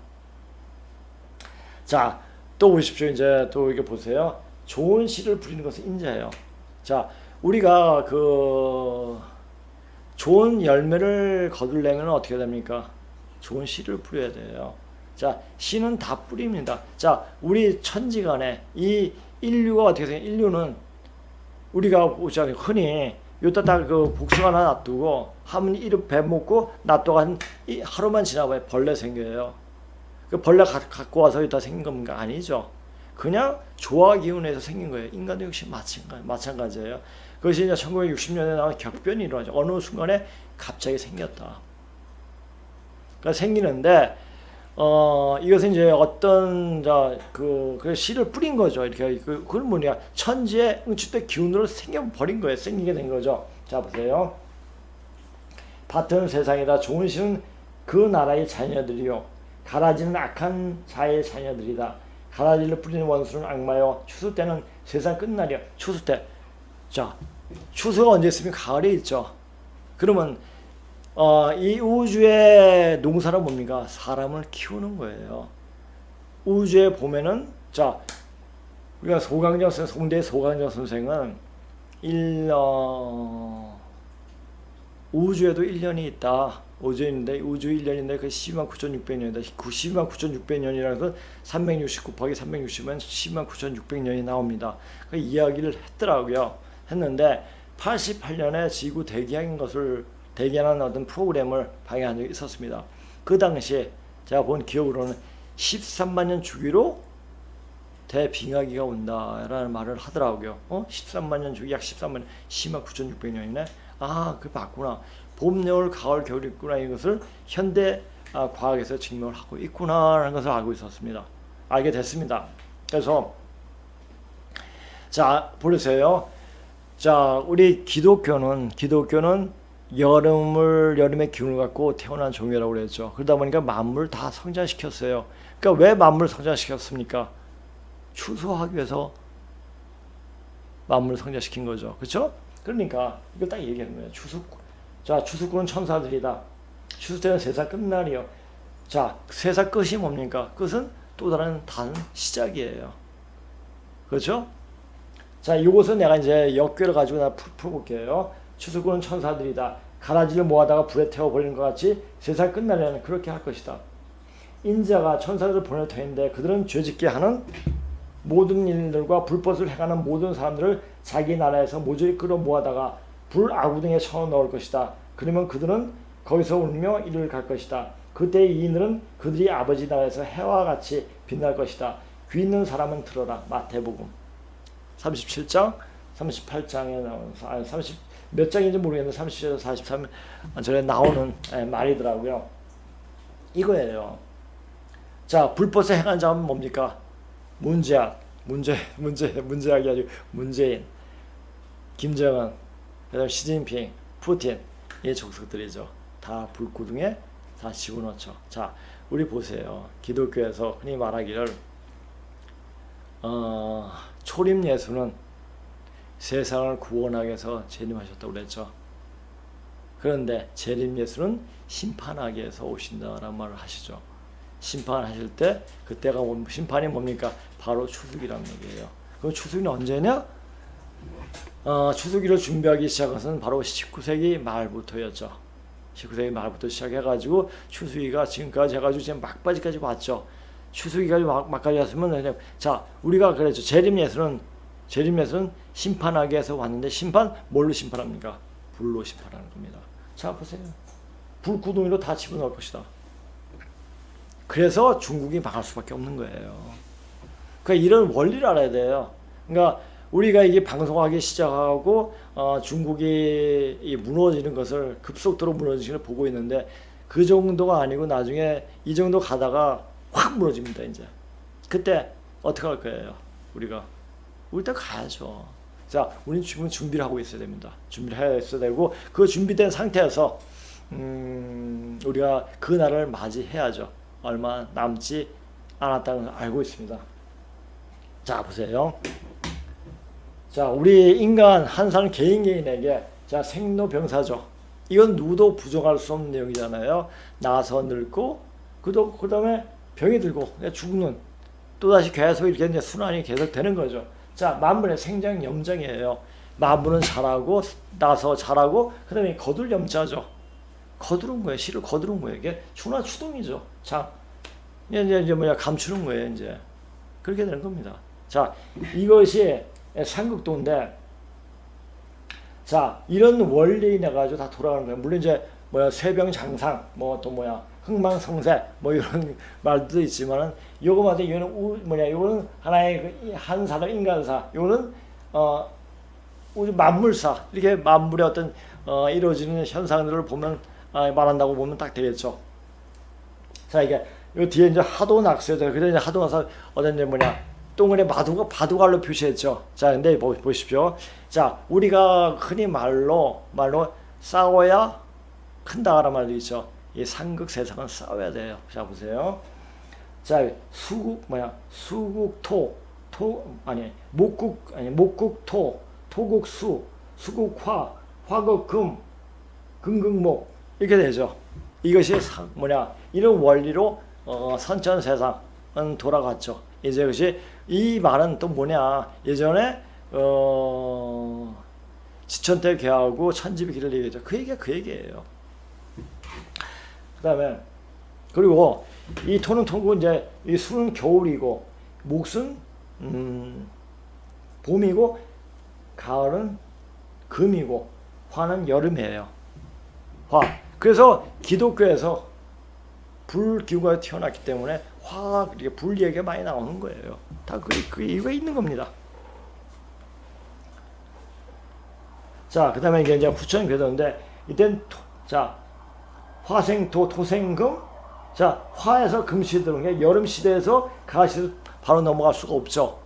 자, 또 보십시오. 이제 또 이렇게 보세요. 좋은 씨를 부리는 것은 인자예요. 자, 우리가 그 좋은 열매를 거둘려면 어떻게 됩니까? 좋은 씨를 뿌려야 돼요. 자, 씨는 다 뿌립니다. 자, 우리 천지간에 이 인류가 어떻게 생겨? 인류는 우리가 보자 흔히 요따 그 복숭아 하나 놔두고 하면 이름 배 먹고 놔두고 한 하루만 지나봐야 벌레 생겨요. 그 벌레 갖고 와서 여기다 생긴 겁니까? 아니죠. 그냥 조화 기운에서 생긴 거예요. 인간도 역시 마찬가지예요. 그것이 이제 1960년에 나온 격변이 일어나죠. 어느 순간에 갑자기 생겼다. 그러니까 생기는데 이것은 이제 어떤 그 씨를 뿌린 거죠. 이렇게 그건 뭐냐? 천지의 응축된 기운으로 생겨버린 거예요. 생기게 된 거죠. 자, 보세요. 밭은 세상이다. 좋은 씨는 그 나라의 자녀들이요. 가라지는 악한 자의 자녀들이다. 가라지를 뿌리는 원수는 악마요. 추수 때는 세상 끝날이요. 추수 때. 자, 추수가 언제 있습니까? 가을에 있죠. 그러면 이 우주의 농사는 뭡니까? 사람을 키우는 거예요. 우주에 보면은, 자, 우리가 송대 소강정 선생은 우주에도 1년이 있다. 우주인데 우주 1년인데 그 129,600년이다. 129,600년이라는 건 360 곱하기 360은 129,600년이 나옵니다. 그 이야기를 했더라고요. 했는데 88년에 지구 대기하는 어떤 프로그램을 방영한 적이 있었습니다. 그 당시에 제가 본 기억으로는 13만 년 주기로 대빙하기가 온다라는 말을 하더라고요. 13만 년 주기 약 13만 년, 129,600년이네. 아, 그 맞구나. 봄, 여울, 가을, 겨울이 있구나. 이것을 현대 과학에서 증명을 하고 있구나라는 것을 알고 있었습니다. 알게 됐습니다. 그래서 자, 보세요. 자, 우리 기독교는 여름의 기운을 갖고 태어난 종이라고 그랬죠. 그러다 보니까 만물을 다 성장시켰어요. 그러니까 왜 만물을 성장시켰습니까? 추수하기 위해서 만물을 성장시킨 거죠. 그렇죠? 그러니까 이거 딱 얘기하는 거예요. 자, 추수꾼은 천사들이다. 추수 때는 세상 끝날이요. 자, 세상 끝이 뭡니까? 끝은 또 다른 시작이에요. 그렇죠? 자, 이것은 내가 이제 역교를 가지고 풀어볼게요. 추수꾼은 천사들이다. 가라지를 모아다가 불에 태워버리는 것 같이 세상 끝날에는 그렇게 할 것이다. 인자가 천사들을 보낼 터인데 그들은 죄짓게 하는 모든 일들과 불법을 행하는 모든 사람들을 자기 나라에서 모조리 끌어모아다가 불 아구등에 쳐넣을 넣을 것이다. 그러면 그들은 거기서 울며 이를 갈 것이다. 그때 이들은 그들이 아버지 나라에서 해와 같이 빛날 것이다. 귀 있는 사람은 들어라. 마태복음 37장 38장에 나오는 30 몇 장인지 모르겠는데 37에서 43 전에 나오는 말이더라고요. 이거예요. 자, 불법에 행한 자는 뭡니까? 문제학이 아니고 문재인, 김정은, 그다음 시진핑, 푸틴 이 족속들이죠. 다 불구덩이에 다 집어넣죠. 자, 우리 보세요. 기독교에서 흔히 말하기를 초림 예수는 세상을 구원하기 위해서 재림하셨다고 그랬죠. 그런데 재림예수는 심판하기 위해서 오신다라는 말을 하시죠. 심판하실 때 그때가 심판이 뭡니까? 바로 추수기란 얘기예요. 그럼 추수기는 언제냐? 추수기를 준비하기 시작한 것은 바로 19세기 말부터였죠. 19세기 말부터 시작해가지고 추수기가 지금까지 해가지고 지금 막바지까지 왔죠. 추수기가 막까지 왔으면 자 우리가 그랬죠. 재림예수는 심판하기 위해서 왔는데 심판 뭘로 심판합니까? 불로 심판하는 겁니다. 자 보세요. 불구덩이로 다 집어넣을 것이다. 그래서 중국이 망할 수밖에 없는 거예요. 그러니까 이런 원리를 알아야 돼요. 그러니까 우리가 이게 방송하기 시작하고 중국이 이 무너지는 것을 급속도로 무너지는 걸 보고 있는데 그 정도가 아니고 나중에 이 정도 가다가 확 무너집니다. 이제 그때 어떻게 할 거예요? 우리가 일단 가야죠. 자, 우리는 지금 준비를 하고 있어야 됩니다. 준비를 해야 되고 그 준비된 상태에서 우리가 그 날을 맞이해야죠. 얼마 남지 않았다는 걸 알고 있습니다. 자 보세요. 자 우리 인간 한 사람 개인에게 자 생로병사죠. 이건 누구도 부정할 수 없는 내용이잖아요. 나서 늙고 그 다음에 병이 들고 죽는 또다시 계속 이렇게 이제 순환이 계속 되는 거죠. 자 만물의 생장 염장이에요. 만물은 자라고 나서 자라고 그 다음에 거둘 염자죠. 거두는 거예요. 씨를 거두는 거예요. 이게 추나 추동이죠. 자 이제 뭐냐 감추는 거예요. 이제 그렇게 되는 겁니다. 자 이것이 삼극도인데 자 이런 원리에 인해 가지고 다 돌아가는 거예요. 물론 이제 뭐야 쇠병장상 뭐 또 뭐야 흥망성쇠 뭐 이런 말도 있지만은 요거마다 이거는 요거는 하나의 한 사람 인간사 요거는 우리 만물사 이렇게 만물의 어떤 이루어지는 현상들을 보면 말한다고 보면 딱 되겠죠. 자 이게 요 뒤에 이제 하도낙서죠. 그래 이제 하도낙서 어떤 이제 동그래 바둑알로 표시했죠. 자 근데 보십시오. 자 우리가 흔히 말로 싸워야 큰다라는 말도 있죠. 이 상극 세상은 싸워야 돼요. 자 보세요. 자 목국토 토국수 수국화 화극금 금극목 이렇게 되죠. 이것이 이런 원리로 선천세상은 돌아갔죠. 이제 그것이 이 말은 또 예전에 지천태 개하고 천지비 길을 얘기했죠. 그 얘기예요. 그다음에 그리고 이 토는 토고 이제 이 수는 겨울이고 목은 봄이고 가을은 금이고 화는 여름이에요. 화. 그래서 기독교에서 불기구가 태어났기 때문에 화 이렇게 불 얘기가 많이 나오는 거예요. 다 그 이유가 있는 겁니다. 자, 그다음에 이게 이제 후천 궤도인데 이땐 자 화생토 토생금 자 화에서 금시 들어온 게 여름 시대에서 가을 시대 바로 넘어갈 수가 없죠.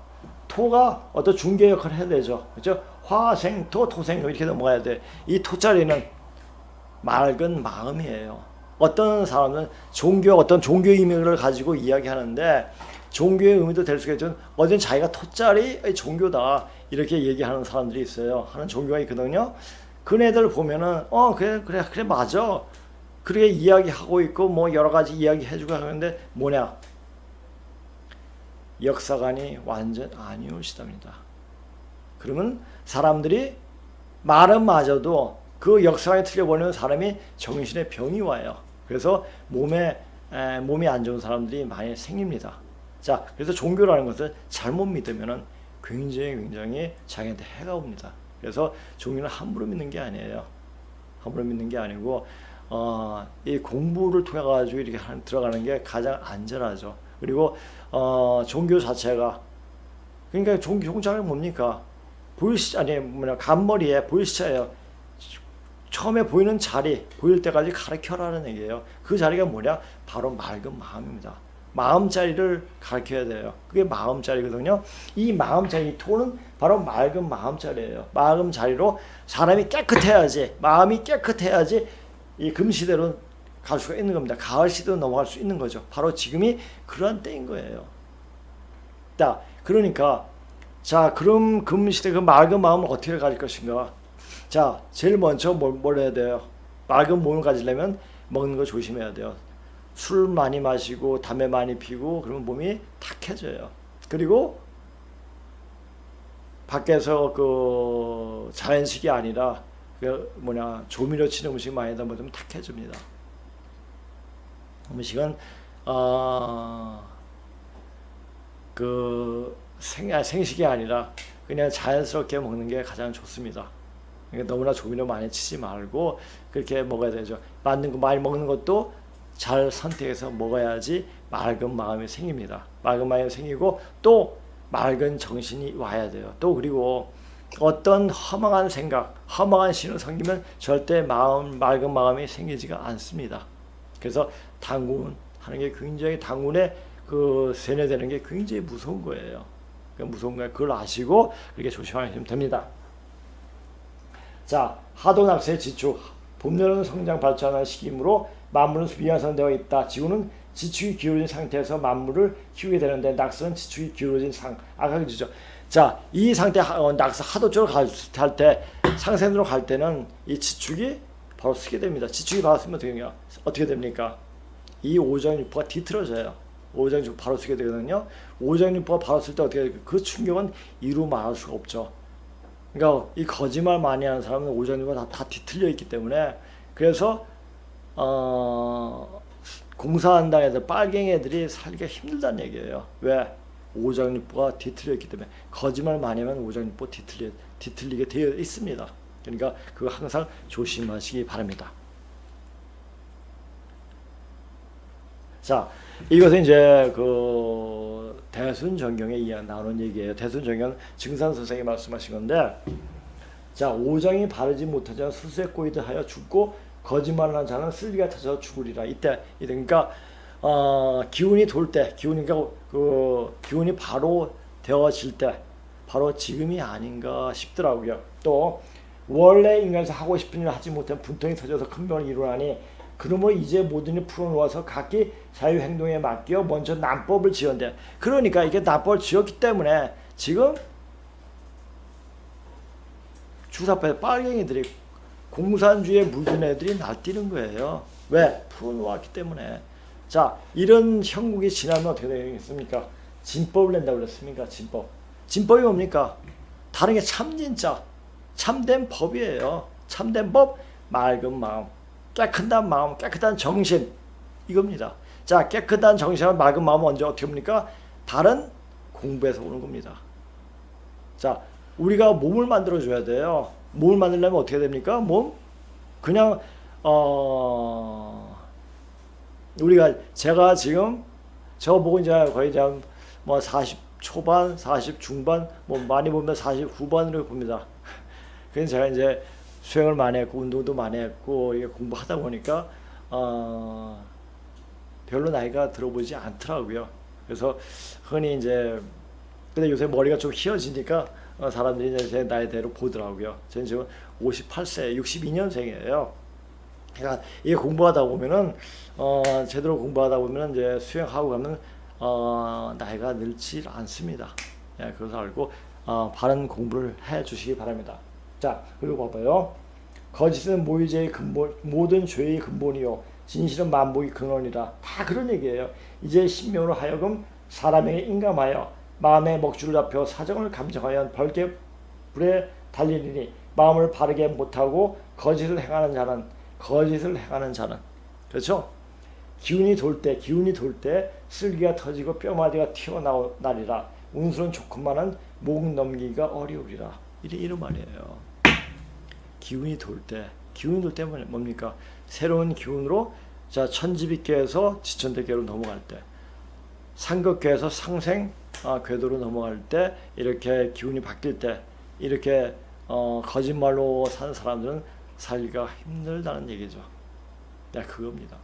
토가 어떤 중개 역할을 해야 되죠. 그렇죠? 화생토 토생금 이렇게 넘어가야 돼. 이 토자리는 맑은 마음이에요. 어떤 사람은 어떤 종교의 의미를 가지고 이야기하는데 종교의 의미도 될 수가 있지만 어떤 자기가 토자리 종교다 이렇게 얘기하는 사람들이 있어요. 하는 종교가 있거든요. 그네들 보면은 그래 맞아. 그렇게 이야기하고 있고 뭐 여러 가지 이야기 해주고 하는데 역사관이 완전 아니오시답니다. 그러면 사람들이 말은 맞아도 그 역사관이 틀려버리는 사람이 정신에 병이 와요. 그래서 몸이 안 좋은 사람들이 많이 생깁니다. 자, 그래서 종교라는 것을 잘못 믿으면은 굉장히 자기한테 해가 옵니다. 그래서 종교는 함부로 믿는 게 아니에요. 함부로 믿는 게 아니고 이 공부를 통해 가지고 이렇게 들어가는 게 가장 안전하죠. 그리고 종교 자체가 그러니까 종자가 뭡니까? 간머리에 보일시차예요. 처음에 보이는 자리, 보일 때까지 가르쳐라는 얘기예요. 그 자리가 바로 맑은 마음입니다. 마음자리를 가르쳐야 돼요. 그게 마음자리거든요. 이 마음자리, 이 토는 바로 맑은 마음자리예요. 마음자리로 사람이 깨끗해야지, 마음이 깨끗해야지 이 금시대로 갈 수가 있는 겁니다. 가을 시대로 넘어갈 수 있는 거죠. 바로 지금이 그러한 때인 거예요. 자, 그러니까 그럼 금시대 그 맑은 마음을 어떻게 가질 것인가? 자, 제일 먼저 뭘 해야 돼요? 맑은 몸을 가지려면 먹는 거 조심해야 돼요. 술 많이 마시고 담배 많이 피고 그러면 몸이 탁해져요. 그리고 밖에서 그 자연식이 아니라 그 조미료 치는 음식 많이 먹으면 탁해집니다. 음식은 그 생식이 아니라 그냥 자연스럽게 먹는 게 가장 좋습니다. 그러니까 너무나 조미료 많이 치지 말고 그렇게 먹어야 되죠. 맞는 거 많이 먹는 것도 잘 선택해서 먹어야지 맑은 마음이 생깁니다. 맑은 마음이 생기고 또 맑은 정신이 와야 돼요. 또 그리고 어떤 허망한 생각, 허망한 신을 섬기면 절대 맑은 마음이 생기지가 않습니다. 그래서 당군하는 게 굉장히 당군에 그 세뇌되는 게 굉장히 무서운 거예요. 무서운 거예요. 그걸 아시고 그렇게 조심하시면 됩니다. 자, 하도낙세 지축. 봄, 여름 성장 발전하는 시기이므로 만물은 미완성되어 있다. 지구는 지축이 기울어진 상태에서 만물을 키우게 되는데 낙서는 지축이 기울어진 아까 그죠? 자, 이 상태 낙서 하도 쪽으로 갈 때 상생으로 갈 때는 이 지축이 바로 쓰게 됩니다. 지축이 바로 쓰면 어떻게 됩니까? 이 오장육부가 뒤틀어져요. 오장육부 바로 쓰게 되거든요. 오장육부가 바로 쓸 때 어떻게 될까? 그 충격은 이루 말할 수가 없죠. 그러니까 이 거짓말 많이 하는 사람은 오장육부가 다 뒤틀려 있기 때문에 그래서 공사한다는 애들 빨갱이 애들이 살기가 힘들다는 얘기예요. 왜? 오장육부가 뒤틀려 있기 때문에 거짓말 많이 하면 오장육부 뒤틀리게 되어 있습니다. 그러니까 그거 항상 조심하시기 바랍니다. 자, 이것은 이제 그 대순정경에 나오는 얘기예요. 대순정경 증산 선생이 말씀하신 건데, 자, 오정이 바르지 못하자 수수에 꼬이듯 하여 죽고 거짓말을 하는 자는 쓸개가 터져 죽으리라. 이때 그러니까 기운이 돌 때, 기운이 바로 되어질 때, 바로 지금이 아닌가 싶더라고요. 또 원래 인간에서 하고 싶은 일을 하지 못한 분통이 터져서 큰 병을 이루나니 그러므로 이제 모든 일을 풀어놓아서 각기 자유행동에 맡겨 먼저 난법을 지었는데, 그러니까 이게 난법을 지었기 때문에 지금 주사파의 빨갱이들이 공산주의에 물든 애들이 날뛰는 거예요. 왜? 풀어놓았기 때문에. 자, 이런 형국이 지나면 어떻게 되겠습니까? 진법을 낸다고 그랬습니까? 진법이 뭡니까? 다른 게 참진짜, 참된 법이에요. 참된 법, 맑은 마음, 깨끗한 마음, 깨끗한 정신, 이겁니다. 자, 깨끗한 정신과 맑은 마음은 언제 어떻게 합니까? 다른 공부에서 오는 겁니다. 자, 우리가 몸을 만들어줘야 돼요. 몸을 만들려면 어떻게 됩니까? 몸? 그냥 제가 지금 저 보고 이제 거의 이제 뭐 40 초반, 40 중반, 뭐 많이 보면 40 후반으로 봅니다. 그래서 제가 이제 수행을 많이 했고 운동도 많이 했고 이게 공부하다 보니까 별로 나이가 들어보지 않더라고요. 그래서 흔히 이제 근데 요새 머리가 좀 휘어지니까 사람들이 이제 제 나이대로 보더라고요. 저는 지금 58세, 62년생이에요. 그러니까 이게 공부하다 보면은 제대로 공부하다 보면은 이제 수행하고 가면 나이가 늙지 않습니다. 예, 그래서 알고 바른 공부를 해 주시기 바랍니다. 자, 그리고 봐봐요. 거짓은 모의죄의 근본, 모든 죄의 근본이요 진실은 만복의 근원이라. 다 그런 얘기예요. 이제 신명으로 하여금 사람에게 인감하여 마음의 먹줄을 잡혀 사정을 감정하여 벌게 불에 달리니 마음을 바르게 못하고 거짓을 행하는 자는 그렇죠? 기운이 돌 때 쓸기가 터지고 뼈마디가 튀어나리라. 운수는 좋건만은 목 넘기기가 어려우리라. 이런 말이에요. 기운이 돌 때 뭡니까? 새로운 기운으로 자 천지빛계에서 지천대계로 넘어갈 때, 상극계에서 상생 궤도로 넘어갈 때, 이렇게 기운이 바뀔 때, 이렇게 거짓말로 사는 사람들은 살기가 힘들다는 얘기죠. 네, 그겁니다.